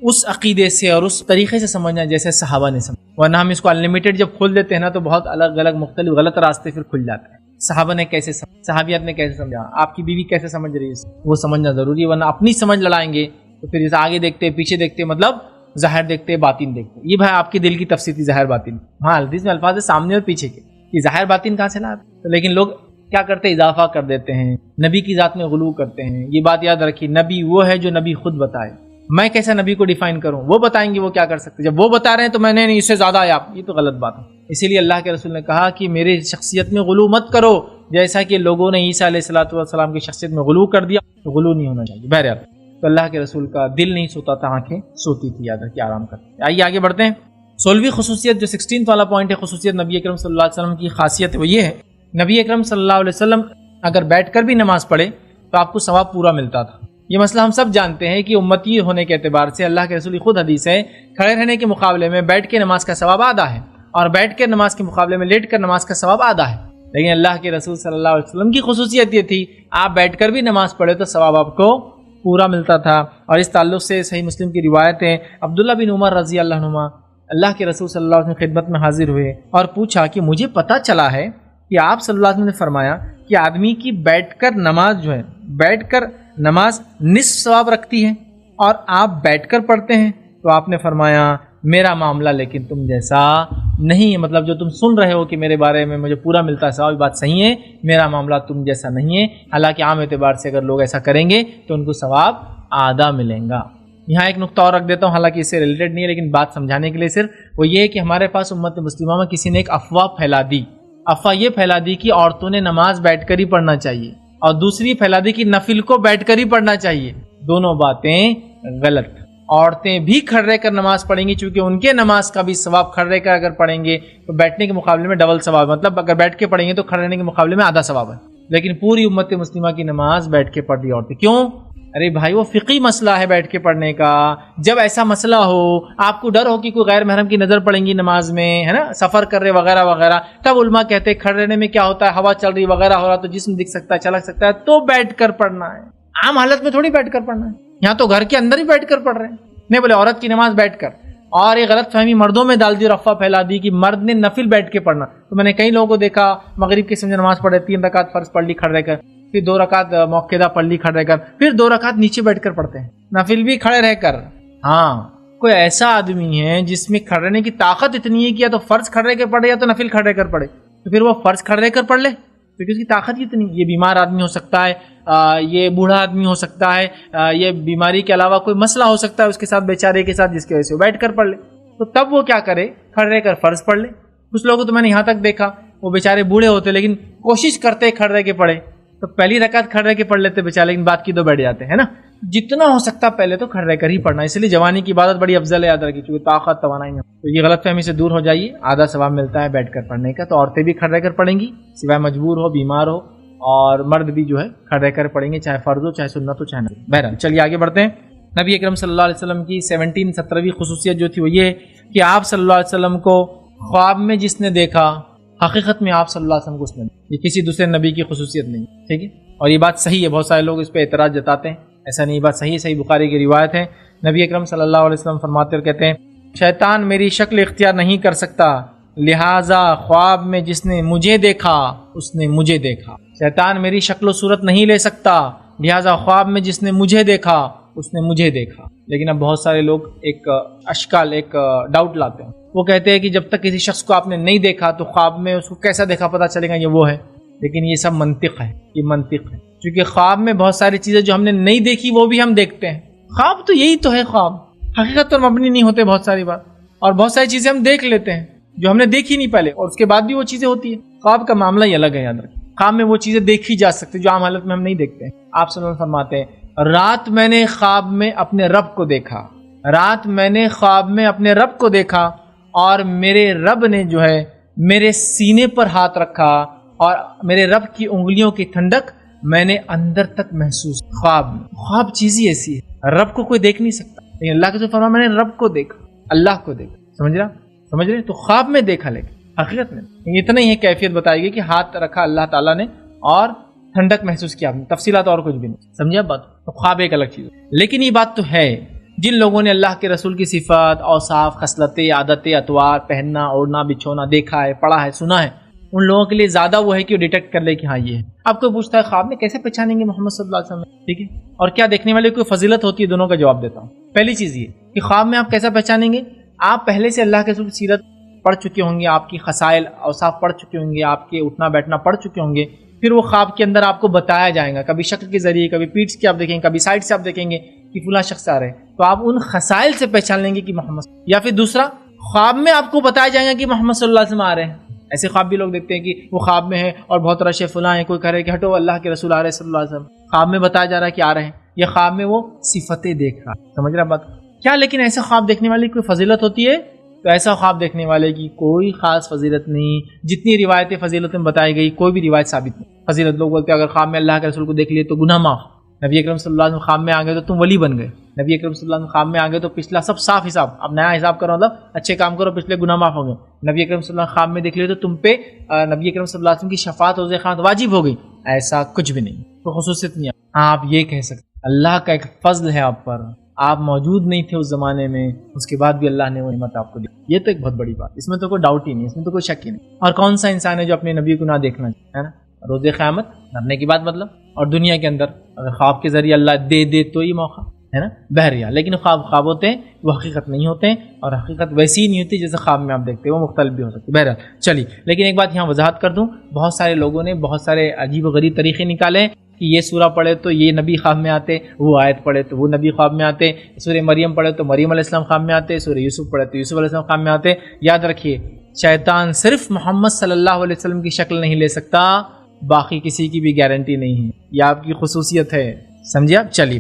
اس عقیدے سے اور اس طریقے سے سمجھنا جیسے صحابہ نے سمجھا, ورنہ ہم اس کو انلمیٹڈ جب کھول دیتے ہیں نا تو بہت الگ الگ مختلف غلط راستے پھر کھل جاتے ہیں. صحابہ نے کیسے سمجھا, صحابیات نے کیسے سمجھا, آپ کی بیوی کیسے سمجھ رہی ہے, وہ سمجھنا ضروری ہے, ورنہ اپنی سمجھ لڑائیں گے تو پھر جیسے آگے دیکھتے پیچھے دیکھتے, مطلب ظاہر دیکھتے باطن دیکھتے. یہ بھائی آپ کے دل کی تفسیر تھی, ظاہر باطن. ہاں حدیث میں الفاظ ہے سامنے اور پیچھے کے, یہ ظاہر باطن کہاں سے لاتے, لیکن لوگ کیا کرتے, اضافہ کر دیتے ہیں, نبی کی ذات میں غلو کرتے ہیں. یہ بات یاد رکھیے, نبی وہ ہے جو نبی خود بتائے. میں کیسا نبی کو ڈیفائن کروں, وہ بتائیں گے, وہ کیا کر سکتے. جب وہ بتا رہے ہیں تو میں نے نہیں, اس سے زیادہ ہے آپ, یہ تو غلط بات ہے. اسی لیے اللہ کے رسول نے کہا کہ میری شخصیت میں غلو مت کرو, جیسا کہ لوگوں نے عیسیٰ علیہ الصلوۃ والسلام کی شخصیت میں غلو کر دیا, تو غلو نہیں ہونا چاہیے. بہرحال تو اللہ کے رسول کا دل نہیں سوتا تھا, آنکھیں سوتی تھی, یاد رکھیے, آرام کرتے. آئیے آگے بڑھتے ہیں. 16ویں خصوصیت جو 16 والا پوائنٹ ہے, خصوصیت نبی اکرم صلی اللہ علیہ وسلم کی خاصیت وہ یہ ہے, نبی اکرم صلی اللہ علیہ وسلم اگر بیٹھ کر بھی نماز پڑھے تو آپ کو ثواب پورا ملتا تھا. یہ مسئلہ ہم سب جانتے ہیں کہ امتی ہونے کے اعتبار سے اللہ کے رسول کی خود حدیث ہے, کھڑے رہنے کے مقابلے میں بیٹھ کے نماز کا ثواب آدھا ہے, اور بیٹھ کر نماز کے مقابلے میں لیٹ کر نماز کا ثواب آدھا ہے. لیکن اللہ کے رسول صلی اللہ علیہ وسلم کی خصوصیت یہ تھی, آپ بیٹھ کر بھی نماز پڑھے تو ثواب آپ کو پورا ملتا تھا. اور اس تعلق سے صحیح مسلم کی روایت ہے, عبداللہ بن عمر رضی اللہ عنہما اللہ کے رسول صلی اللہ علیہ وسلم کی خدمت میں حاضر ہوئے اور پوچھا کہ مجھے پتہ چلا ہے کہ آپ صلی اللہ علیہ وسلم نے فرمایا کہ آدمی کی بیٹھ کر نماز جو ہے, بیٹھ کر نماز نصف ثواب رکھتی ہے, اور آپ بیٹھ کر پڑھتے ہیں. تو آپ نے فرمایا میرا معاملہ لیکن تم جیسا نہیں ہے, مطلب جو تم سن رہے ہو کہ میرے بارے میں مجھے پورا ملتا ہے ثواب, بات صحیح ہے, میرا معاملہ تم جیسا نہیں ہے. حالانکہ عام اعتبار سے اگر لوگ ایسا کریں گے تو ان کو ثواب آدھا ملیں گا. یہاں ایک نقطہ اور رکھ دیتا ہوں, حالانکہ اس سے ریلیٹڈ نہیں ہے, لیکن بات سمجھانے کے لیے صرف, وہ یہ ہے کہ ہمارے پاس امت مسلمہ میں کسی نے ایک افواہ پھیلا دی. افواہ یہ پھیلا دی کہ عورتوں نے نماز بیٹھ کر ہی پڑھنا چاہیے, اور دوسری پھیلا دی کہ نفل کو بیٹھ کر ہی پڑھنا چاہیے. دونوں باتیں غلط. عورتیں بھی کھڑے رہ کر نماز پڑھیں گی، چونکہ ان کے نماز کا بھی ثواب کھڑے رہ کر اگر پڑھیں گے تو بیٹھنے کے مقابلے میں ڈبل ثواب، مطلب اگر بیٹھ کے پڑھیں گے تو کھڑے رہنے کے مقابلے میں آدھا ثواب ہے۔ لیکن پوری امت مسلمہ کی نماز بیٹھ کے پڑھ رہی عورتیں، کیوں؟ ارے بھائی وہ فقہی مسئلہ ہے بیٹھ کے پڑھنے کا۔ جب ایسا مسئلہ ہو، آپ کو ڈر ہو کہ کوئی غیر محرم کی نظر پڑیں گی نماز میں، ہے نا، سفر کر رہے وغیرہ وغیرہ، تب علماء کہتے ہیں کھڑے رہنے میں کیا ہوتا ہے، ہوا چل رہی وغیرہ ہو رہا تو جسم دکھ سکتا ہے، چلک سکتا ہے، تو بیٹھ کر پڑھنا ہے۔ عام حالت میں تھوڑی بیٹھ کر پڑھنا ہے، یہاں تو گھر کے اندر ہی بیٹھ کر پڑھ رہے ہیں۔ نہیں بولے عورت کی نماز بیٹھ کر، اور یہ غلط فہمی مردوں میں ڈال دی اور افواہ پھیلا دی کہ مرد نے نفل بیٹھ کے پڑھنا۔ تو میں نے کئی لوگوں کو دیکھا مغرب کی سمجھ نماز پڑھے، 3 رکعت فرض پڑھ لی کھڑے رہ کر، پھر 2 رکعت موقعہ پڑھ لی کھڑے رہ کر، پھر 2 رکعت نیچے بیٹھ کر پڑھتے ہیں، نفل بھی کھڑے رہ کر۔ ہاں کوئی ایسا آدمی ہے جس میں کھڑے رہنے کی طاقت اتنی ہے کہ یا تو فرض کھڑے رہ کر پڑھے یا تو نفل کھڑے رہ کر پڑھے، تو پھر وہ فرض کھڑے رہ کر پڑھ لے، کیونکہ اس کی طاقت اتنی۔ یہ بیمار آدمی ہو سکتا ہے، یہ بوڑھا آدمی ہو سکتا ہے، یہ بیماری کے علاوہ کوئی مسئلہ ہو سکتا ہے اس کے ساتھ، بیچارے کے ساتھ، جس کی وجہ سے وہ بیٹھ کر پڑھ لے، تو تب وہ کیا کرے، کھڑے رہ کر فرض پڑھ لے۔ کچھ لوگوں تو میں نے یہاں تک دیکھا وہ بیچارے بوڑھے ہوتے لیکن کوشش کرتے کھڑے رہ کے پڑھے، تو پہلی رکعت کھڑے رہ کے پڑھ لیتے بیچارے، لیکن بعد کی 2 بیٹھ جاتے ہیں نا۔ جتنا ہو سکتا پہلے تو کھڑے رہ کر ہی پڑھنا، اس لیے جوانی کی عبادت بڑی افضل ہے، یاد رکھیے، کیونکہ طاقت توانائی ہے۔ تو یہ غلط فہمی سے دور ہو جائیے، آدھا ثواب ملتا ہے بیٹھ کر پڑھنے کا۔ تو عورتیں بھی کھڑے رہ کر پڑھیں گی سوائے مجبور ہو، بیمار ہو، اور مرد بھی جو ہے کھڑے رہ کر پڑھیں گے، چاہے فرض ہو، چاہے سنت ہو، چاہے نفل۔ بہرحال چلیے آگے بڑھتے ہیں۔ نبی اکرم صلی اللہ علیہ وسلم کی 17ویں خصوصیت جو تھی وہ یہ کہ آپ صلی اللہ علیہ وسلم کو خواب میں جس نے دیکھا، حقیقت میں آپ صلی اللہ علیہ وسلم کو اس نے، یہ کسی دوسرے نبی کی خصوصیت نہیں، ٹھیک ہے؟ اور یہ بات صحیح ہے، بہت سارے لوگ اس پہ اعتراض جتاتے ہیں، ایسا نہیں، بات صحیح ہے، صحیح بخاری کی روایت ہے۔ نبی اکرم صلی اللہ علیہ وسلم فرماتے اور کہتے ہیں شیطان میری شکل اختیار نہیں کر سکتا، لہٰذا خواب میں جس نے مجھے دیکھا اس نے مجھے دیکھا۔ شیطان میری شکل و صورت نہیں لے سکتا، لہٰذا خواب میں جس نے مجھے دیکھا اس نے مجھے دیکھا۔ لیکن اب بہت سارے لوگ ایک اشکال، ایک ڈاؤٹ لاتے ہیں، وہ کہتے ہیں کہ جب تک کسی شخص کو آپ نے نہیں دیکھا تو خواب میں اس کو کیسا دیکھا پتہ چلے گا یہ وہ ہے۔ لیکن یہ سب منطق ہے، یہ منطق ہے، کیونکہ خواب میں بہت ساری چیزیں جو ہم نے نہیں دیکھی وہ بھی ہم دیکھتے ہیں۔ خواب تو یہی تو ہے، خواب حقیقت پر مبنی نہیں ہوتے بہت ساری بات، اور بہت ساری چیزیں ہم دیکھ لیتے ہیں جو ہم نے دیکھی نہیں پہلے، اور اس کے بعد بھی وہ چیزیں ہوتی ہیں۔ خواب کا معاملہ ہی الگ ہے، یاد رکھیں۔ خواب میں وہ چیزیں دیکھی جا سکتی جو عام حالت میں ہم نہیں دیکھتے ہیں۔ آپ صلی اللہ علیہ وسلم فرماتے ہیں رات میں نے خواب میں اپنے رب کو دیکھا، رات میں نے خواب میں اپنے رب کو دیکھا، اور میرے رب نے جو ہے میرے سینے پر ہاتھ رکھا، اور میرے رب کی انگلیوں کی ٹھنڈک میں نے اندر تک محسوس۔ خواب چیز ہی ایسی ہے، رب کو کوئی دیکھ نہیں سکتا، لیکن اللہ کے فرمایا میں نے رب کو دیکھا، اللہ کو دیکھا۔ سمجھ رہے؟ تو خواب میں دیکھا، لیکن حقیقت میں اتنا ہی ہے، کیفیت بتائی گئی کہ ہاتھ رکھا اللہ تعالیٰ نے اور ٹھنڈک محسوس کیا، تفصیلات اور کچھ بھی نہیں۔ سمجھے بات؟ تو خواب ایک الگ چیز ہے، لیکن یہ بات تو ہے جن لوگوں نے اللہ کے رسول کی صفات، اوصاف، خصلتیں، عادتیں، اطوار، پہننا، اوڑھنا، بچھونا دیکھا ہے، پڑھا ہے، سنا ہے، ان لوگوں کے لیے زیادہ وہ ہے کہ وہ ڈیٹیکٹ کر لے کہ ہاں یہ ہے۔ آپ کو پوچھتا ہے خواب میں کیسے پہچانیں گے محمد صلی اللہ علیہ وسلم، ٹھیک ہے، اور کیا دیکھنے والے کوئی فضیلت ہوتی ہے، دونوں کا جواب دیتا ہوں۔ پہلی چیز یہ کہ خواب میں آپ کیسا پہچانیں گے، آپ پہلے سے اللہ کے رسول کی سیرت پڑھ چکے ہوں گے، آپ کی خصائل، اوصاف پڑھ چکے ہوں گے، آپ کے اٹھنا بیٹھنا پڑھ چکے ہوں گے، پھر وہ خواب کے اندر آپ کو بتایا جائے گا، کبھی شکل کے ذریعے، کبھی پیٹھ سے آپ دیکھیں گے، کبھی سائڈ سے آپ دیکھیں گے کہ فلاں شخص آ رہے ہیں، تو آپ ان خصائل سے پہچان لیں گے کہ محمد، یا پھر دوسرا خواب میں آپ کو بتایا جائے گا کہ محمد صلی اللہ علیہ وسلم آ رہے ہیں۔ ایسے خواب بھی لوگ دیکھتے ہیں کہ وہ خواب میں ہے اور بہت رش فلاں ہے، کوئی کہہ رہے کہ ہٹو اللہ کے رسول آ رہے صلی اللہ علیہ وسلم، خواب میں بتایا جا رہا ہے کہ آ رہے ہیں، یہ خواب میں وہ صفتیں دیکھ رہا، سمجھ رہا بات کیا؟ لیکن ایسے خواب دیکھنے والی کوئی فضیلت ہوتی ہے؟ تو ایسا خواب دیکھنے والے کی کوئی خاص فضیلت نہیں، جتنی روایتیں فضیلتیں بتائی گئی کوئی بھی روایت ثابت نہیں۔ فضیلت لوگ بولتے ہیں اگر خواب میں اللہ کے رسول کو دیکھ لیے تو گناہ معاف، نبی اکرم صلی اللہ علیہ وسلم خواب میں آ گئے تو تم ولی بن گئے، نبی اکرم صلی اللہ علیہ وسلم خواب میں آ گئے تو پچھلا سب صاف حساب، اب نیا حساب کرو، مطلب اچھے کام کرو، پچھلے گناہ معاف ہو گئے، نبی اکرم صلی اللہ علیہ وسلم خواب میں دیکھ لیے تو تم پہ نبی اکرم صلی اللہ علیہ وسلم کی شفاعت روز قیامت واجب ہو گئی، ایسا کچھ بھی نہیں، تو خصوصیت نہیں ہے۔ ہاں آپ یہ کہہ سکتے اللہ کا ایک فضل ہے آپ پر، آپ موجود نہیں تھے اس زمانے میں، اس کے بعد بھی اللہ نے وہ نعمت آپ کو دی، یہ تو ایک بہت بڑی بات، اس میں تو کوئی ڈاؤٹ ہی نہیں، اس میں تو کوئی شک ہی نہیں۔ اور کون سا انسان ہے جو اپنے نبی کو نہ دیکھنا چاہے، ہے نا؟ روز قیامت مرنے کی بات مطلب، اور دنیا کے اندر اگر خواب کے ذریعے اللہ دے تو یہ موقع ہے نا، بہرحال لیکن خواب ہوتے ہیں وہ حقیقت نہیں ہوتے ہیں، اور حقیقت ویسی ہی نہیں ہوتی جیسے خواب میں آپ دیکھتے ہیں، وہ مختلف بھی ہو سکتی ہے۔ بہرحال چلیے، لیکن ایک بات یہاں وضاحت کر دوں، بہت سارے لوگوں نے بہت سارے عجیب و غریب طریقے نکالے کہ یہ سورہ پڑھے تو یہ نبی خواب میں آتے، وہ آیت پڑھے تو وہ نبی خواب میں آتے، سورہ مریم پڑھے تو مریم علیہ السلام خواب میں آتے، سورہ یوسف پڑھے تو یوسف علیہ السلام خواب میں آتے۔ یاد رکھیے شیطان صرف محمد صلی اللہ علیہ وسلم کی شکل نہیں لے سکتا، باقی کسی کی بھی گارنٹی نہیں ہے، یہ آپ کی خصوصیت ہے، سمجھے آپ؟ چلیے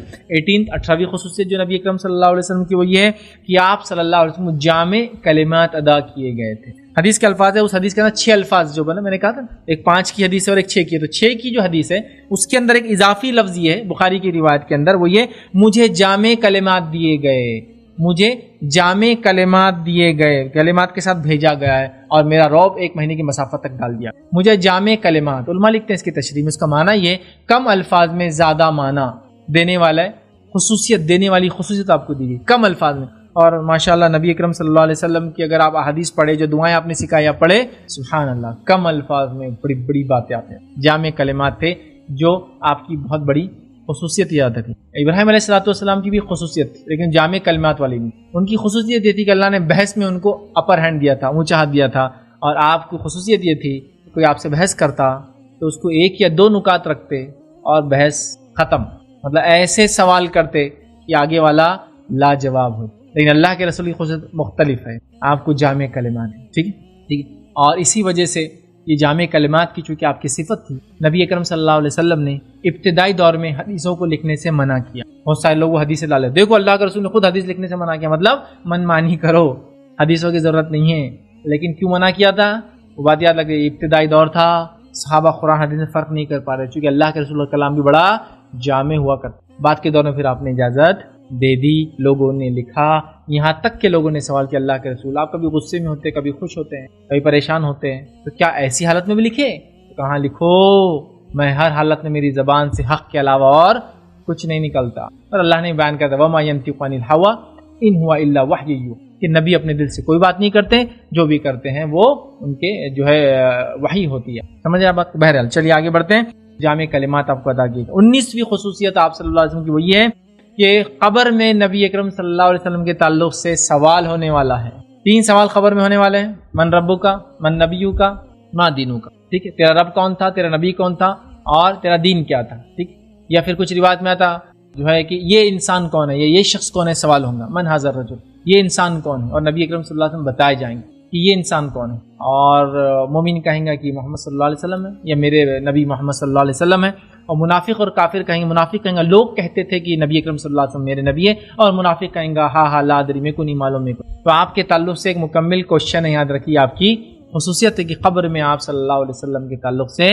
18ویں خصوصیت جو نبی اکرم صلی اللہ علیہ وسلم کی وہ یہ ہے کہ آپ صلی اللہ علیہ وسلم جامع کلمات ادا کیے گئے تھے. حدیث کے الفاظ ہے، اس حدیث کے اندر 6 الفاظ جو بنا، میں نے کہا تھا ایک 5 کی حدیث ہے اور ایک 6 کی ہے، تو 6 کی جو حدیث ہے اس کے اندر ایک اضافی لفظ یہ ہے بخاری کی روایت کے اندر، وہ یہ مجھے جامع کلمات دیے گئے، مجھے جامع کلمات دیے گئے، کلمات کے ساتھ بھیجا گیا ہے اور میرا روب 1 مہینے کی مسافت تک ڈال دیا. مجھے جامع کلمات، علماء لکھتے ہیں اس کی تشریح میں، اس کا معنی یہ کم الفاظ میں زیادہ معنی دینے والا ہے، خصوصیت دینے والی خصوصیت آپ کو دی گئی کم الفاظ میں. اور ماشاءاللہ نبی اکرم صلی اللہ علیہ وسلم کی اگر آپ احادیث پڑھے، جو دعائیں آپ نے سکھائی آپ پڑھے، سبحان اللہ، کم الفاظ میں بڑی بڑی باتیں آتے ہیں. جامع کلمات تھے جو آپ کی بہت بڑی خصوصیت یاد رکھی. ابراہیم علیہ السلام کی بھی خصوصیت، لیکن جامع کلمات والی نہیں. ان کی خصوصیت یہ تھی کہ اللہ نے بحث میں ان کو اپر ہینڈ دیا تھا، اونچا ہاتھ دیا تھا، اور آپ کو خصوصیت یہ تھی کہ کوئی آپ سے بحث کرتا تو اس کو 1 یا 2 نکات رکھتے اور بحث ختم. مطلب ایسے سوال کرتے کہ آگے والا لاجواب ہو. لیکن اللہ کے رسول کی خصوصیت مختلف ہے، آپ کو جامع کلمات ہے. ٹھیک ہے، اور اسی وجہ سے یہ جامع کلمات کی چونکہ آپ کی صفت تھی، نبی اکرم صلی اللہ علیہ وسلم نے ابتدائی دور میں حدیثوں کو لکھنے سے منع کیا. بہت سارے لوگ وہ حدیث ڈالے، دیکھو اللہ کے رسول نے خود حدیث لکھنے سے منع کیا، مطلب من مانی کرو، حدیثوں کی ضرورت نہیں ہے. لیکن کیوں منع کیا تھا؟ وہ بات یاد رکھیں، ابتدائی دور تھا، صحابہ قرآن حدیث میں فرق نہیں کر پا رہے، چونکہ اللہ کے رسول کا کلام بھی بڑا جامع ہوا کرتا. بعد کے دور میں پھر آپ نے اجازت دے دی، لوگوں نے لکھا، یہاں تک کہ لوگوں نے سوال کیا اللہ کے رسول آپ کبھی غصے میں ہوتے، کبھی خوش ہوتے ہیں، کبھی پریشان ہوتے ہیں، تو کیا ایسی حالت میں بھی لکھے؟ تو کہاں لکھو، میں ہر حالت میں میری زبان سے حق کے علاوہ اور کچھ نہیں نکلتا. اور اللہ نے بیان کر دیا وما ينطق عن الهوى ان هو الا وحی یوحی، کہ نبی اپنے دل سے کوئی بات نہیں کرتے، جو بھی کرتے ہیں وہ ان کے جو ہے وحی ہوتی ہے. سمجھ آئے بات؟ بہرحال چلیے آگے بڑھتے ہیں. جامع کلمات آپ کو ادا کی. 19ویں خصوصیت آپ صلی اللہ علیہ وسلم کی وہ یہ ہے کہ قبر میں نبی اکرم صلی اللہ علیہ وسلم کے تعلق سے سوال ہونے والا ہے. 3 سوال قبر میں ہونے والے ہیں، من ربو کا، من نبیو کا، ما دینو کا. ٹھیک ہے، تیرا رب کون تھا، تیرا نبی کون تھا، اور تیرا دین کیا تھا. ٹھیک، یا پھر کچھ روایت میں آتا جو ہے کہ یہ انسان کون ہے، یہ شخص کون ہے، سوال ہوگا من حاضر رجل، یہ انسان کون ہے، اور نبی اکرم صلی اللہ علیہ وسلم بتائے جائیں گے کہ یہ انسان کون ہے. اور مومن کہیں گا کہ محمد صلی اللہ علیہ وسلم ہے، یا میرے نبی محمد صلی اللہ علیہ وسلم ہے. اور منافق اور کافر کہیں گے، منافق کہیں گا لوگ کہتے تھے کہ نبی اکرم صلی اللہ علیہ وسلم میرے نبی ہے، اور منافق کہیں گا ہاں لا ادری، میرے کو نہیں معلوم، میرے کو. تو آپ کے تعلق سے ایک مکمل کوشچن ہے، یاد رکھیے آپ کی خصوصیت ہے کہ قبر میں آپ صلی اللہ علیہ وسلم کے تعلق سے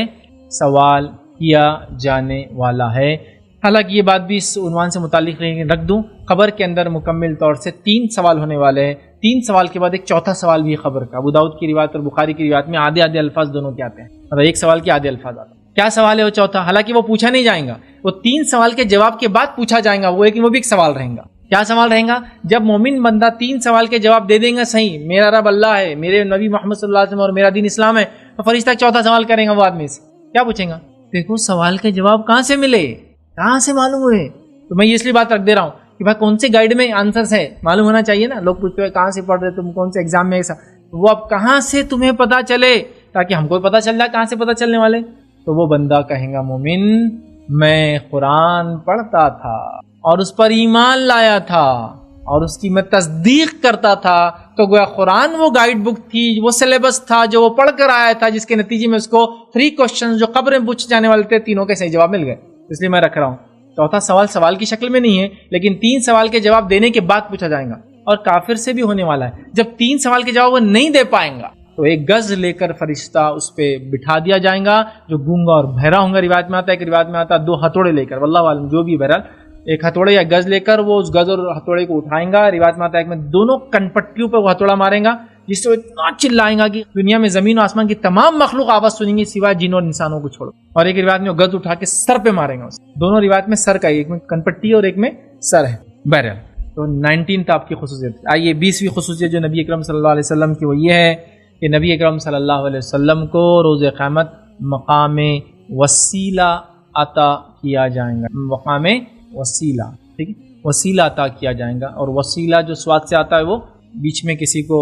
سوال کیا جانے والا ہے. حالانکہ یہ بات بھی اس عنوان سے متعلق رکھ دوں، قبر کے اندر مکمل طور سے 3 سوال ہونے والے ہیں. 3 سوال کے بعد ایک چوتھا سوال بھی ہے قبر کا. ابو داؤد کی روایت اور بخاری کی روایت میں آدھے الفاظ دونوں کے آتے ہیں، مطلب ایک سوال کے آدھے الفاظ آتے ہیں. کیا سوال ہے وہ چوتھا؟ حالانکہ وہ پوچھا نہیں جائیں گا، وہ 3 سوال کے جواب کے بعد پوچھا جائے گا، وہ بھی ایک سوال رہیں گا. کیا سوال رہیں گا؟ جب مومن بندہ 3 سوال کے جواب دے دیں گا صحیح، میرا رب اللہ ہے، میرے نبی محمد صلی اللہ علیہ وسلم اور میرا دین اسلام ہے، تو فرشتہ چوتھا سوال کریں گا. وہ آدمی سے کیا پوچھیں گا؟ دیکھو سوال کے جواب کہاں سے ملے، کہاں سے معلوم ہوئے. تو میں یہ اس لیے بات رکھ دے رہا ہوں کہ بھائی کون سے گائیڈ میں آنسرز ہے معلوم ہونا چاہیے نا. لوگ پوچھتے ہیں کہاں سے پڑھ رہے تم، کون سے ایگزام میں ایسا، وہ اب کہاں سے تمہیں پتہ چلے، تاکہ ہم کو پتہ چل جائے کہاں سے پتہ چلنے والے. تو وہ بندہ کہیں گا مومن میں قرآن پڑھتا تھا اور اس پر ایمان لایا تھا اور اس کی میں تصدیق کرتا تھا، تو گویا قرآن وہ گائیڈ بک تھی، وہ سلیبس تھا جو وہ پڑھ کر آیا تھا، جس کے نتیجے میں اس کو 3 کوشچن جو قبر میں پوچھے جانے والے تھے، تینوں کے صحیح جواب مل گئے. اس لیے میں رکھ رہا ہوں. چوتھا سوال سوال کی شکل میں نہیں ہے، لیکن 3 سوال کے جواب دینے کے بعد پوچھا جائے گا. اور کافر سے بھی ہونے والا ہے، جب 3 سوال کے جواب وہ نہیں دے پائیں گا تو ایک گز لے کر فرشتہ اس پہ بٹھا دیا جائے گا، جو گونگا اور بہرا ہوں گا. روایت میں آتا ہے کہ روایت میں آتا ہے 2 ہتھوڑے لے کر، واللہ عالم جو بھی بہرحال، ایک ہتھوڑے یا گز لے کر وہ اس گز اور ہتھوڑے کو اٹھائیں گا. روایت میں آتا ہے کہ میں دونوں کنپٹیوں پہ وہ ہتھوڑا ماریں گا، جس سے وہ اتنا چلائیں گا کہ دنیا میں زمین و آسمان کی تمام مخلوق آواز سنیں گی سوائے جنوں اور انسانوں کو چھوڑو. اور ایک روایت میں وہ گز اٹھا کے سر پہ ماریں گا. دونوں روایت میں سر کا، ایک میں کنپٹی اور ایک میں سر ہے. بہرحال تو 19 آپ کی خصوصیت. آئیے 20ویں خصوصیت جو نبی اکرم صلی اللہ علیہ وسلم کی وہ یہ ہے کہ نبی اکرم صلی اللہ علیہ وسلم کو روز قیامت مقام وسیلہ عطا کیا جائے گا. مقام وسیلہ، ٹھیک ہے، وسیلہ عطا کیا جائے گا. اور وسیلہ جو سواد سے آتا ہے وہ بیچ میں کسی کو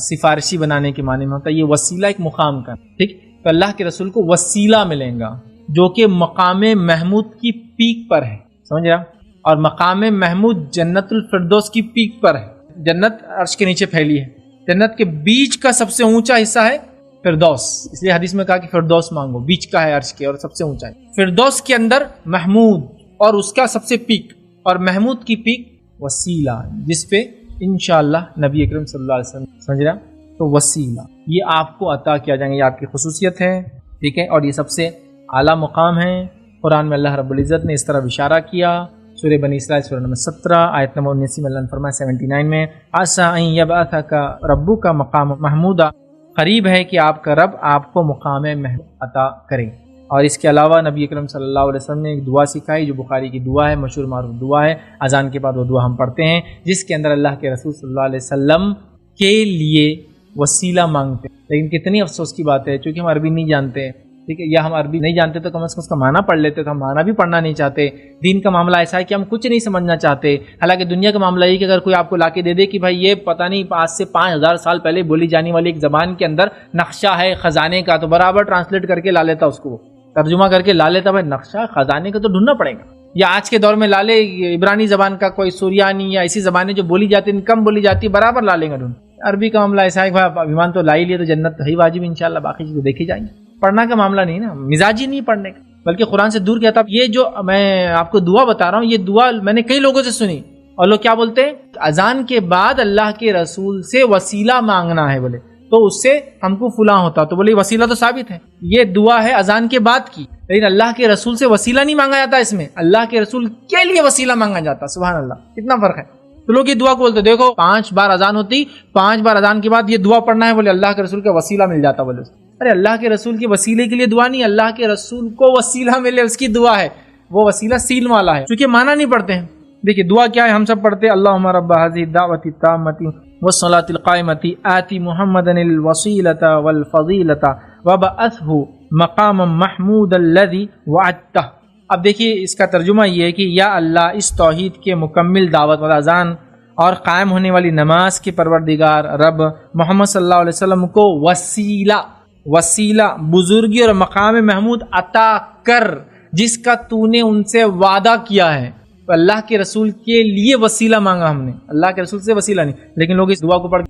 سفارشی بنانے کے معنی میں ہوتا ہے. یہ وسیلہ ایک مقام کا، ٹھیک. تو اللہ کے رسول کو وسیلہ ملیں گا جو کہ مقام محمود کی پیک پر ہے. سمجھ رہا؟ اور مقام محمود جنت الفردوس کی پیک پر ہے. جنت عرش کے نیچے پھیلی ہے، جنت کے بیچ کا سب سے اونچا حصہ ہے فردوس. اس لیے حدیث میں کہا کہ فردوس مانگو، بیچ کا ہے عرش کے اور سب سے اونچا ہے. فردوس کے اندر محمود اور اس کا سب سے پیک، اور محمود کی پیک وسیلہ، جس پہ انشاءاللہ نبی اکرم صلی اللہ علیہ وسلم، سمجھ رہا؟ تو وسیلہ یہ آپ کو عطا کیا جائیں گے، یہ آپ کی خصوصیت ہے، ٹھیک ہے، اور یہ سب سے اعلیٰ مقام ہے۔ قرآن میں اللہ رب العزت نے اس طرح اشارہ کیا، سورہ بنی اسرائیل سورہ نمبر 17 آیت نمبر 79 میں اللہ نے فرمایا 79 میں، عسیٰ ان یبعثک ربک مقام محمودا، قریب ہے کہ آپ کا رب آپ کو مقام محمود عطا کرے۔ اور اس کے علاوہ نبی اکرم صلی اللہ علیہ وسلم نے ایک دعا سکھائی جو بخاری کی دعا ہے، مشہور معروف دعا ہے، اذان کے بعد وہ دعا ہم پڑھتے ہیں، جس کے اندر اللہ کے رسول صلی اللہ علیہ وسلم کے لیے وسیلہ مانگتے ہیں۔ لیکن کتنی افسوس کی بات ہے، چونکہ ہم عربی نہیں جانتے، ٹھیک ہے، یا ہم عربی نہیں جانتے تو کم از کم اس کا معنی پڑھ لیتے، تو ہم معنی بھی پڑھنا نہیں چاہتے۔ دین کا معاملہ ایسا ہے کہ ہم کچھ نہیں سمجھنا چاہتے، حالانکہ دنیا کا معاملہ یہ کہ اگر کوئی آپ کو لا کے دے دے کہ بھائی یہ پتہ نہیں آج سے 5000 سال پہلے بولی جانے والی ایک زبان کے اندر نقشہ ہے خزانے کا، تو برابر ٹرانسلیٹ کر کے لا لیتا، اس کو ترجمہ کر کے لا لیتا، بھائی نقشہ خزانے کا تو ڈھونڈنا پڑے گا۔ یا آج کے دور میں لا لے عبرانی زبان کا، کوئی سوریانی یا ایسی زبانیں جو بولی جاتی ہیں، کم بولی جاتی ہے، برابر لا لیں گے ڈھونڈ۔ عربی کا معاملہ ایسا ہے کہ بھائی ایمان تو لا ہی لیے تو جنت تو ہی واجب انشاءاللہ، باقی چیزیں دیکھی جائیں گی۔ پڑھنا کا معاملہ نہیں نا، مزاجی نہیں پڑھنے کا، بلکہ قرآن سے دور کیا تھا۔ یہ جو میں آپ کو دعا بتا رہا ہوں، یہ دعا میں نے کئی لوگوں سے سنی، اور لوگ کیا بولتے ہیں، اذان کے بعد اللہ کے رسول سے وسیلہ مانگنا ہے، بولے تو اس سے ہم کو فلاں ہوتا، تو بولے وسیلہ تو ثابت ہے، یہ دعا ہے اذان کے بعد کی، لیکن اللہ کے رسول سے وسیلہ نہیں مانگا جاتا، اس میں اللہ کے رسول کے لیے وسیلہ مانگا جاتا۔ سبحان اللہ، کتنا فرق ہے۔ تو لوگ یہ دعا کو بولتے، دیکھو 5 بار اذان ہوتی، 5 بار اذان کے بعد یہ دعا پڑھنا ہے، بولے اللہ کے رسول کا وسیلہ مل جاتا، بولے ارے اللہ کے رسول کے وسیلے کے لیے دعا نہیں، اللہ کے رسول کو وسیلہ ملے اس کی دعا ہے، وہ وسیلہ سیل والا ہے، کیونکہ معنی نہیں پڑھتے ہیں۔ دیکھیے دعا کیا ہے، ہم سب پڑھتے ہیں اللہم رب هذه الدعوة التامة والصلاة القائمة آتی محمدا الوسیلة والفضیلة وبعثه مقاما محمودا الذی وعدته۔ اب دیکھیے اس کا ترجمہ یہ ہے کہ یا اللہ اس توحید کے مکمل دعوت والا اذان اور قائم ہونے والی نماز کے پروردگار رب محمد صلی اللہ علیہ وسلم کو وسیلہ بزرگی اور مقام محمود عطا کر، جس کا تو نے ان سے وعدہ کیا ہے۔ تو اللہ کے رسول کے لیے وسیلہ مانگا ہم نے، اللہ کے رسول سے وسیلہ نہیں، لیکن لوگ اس دعا کو پڑھ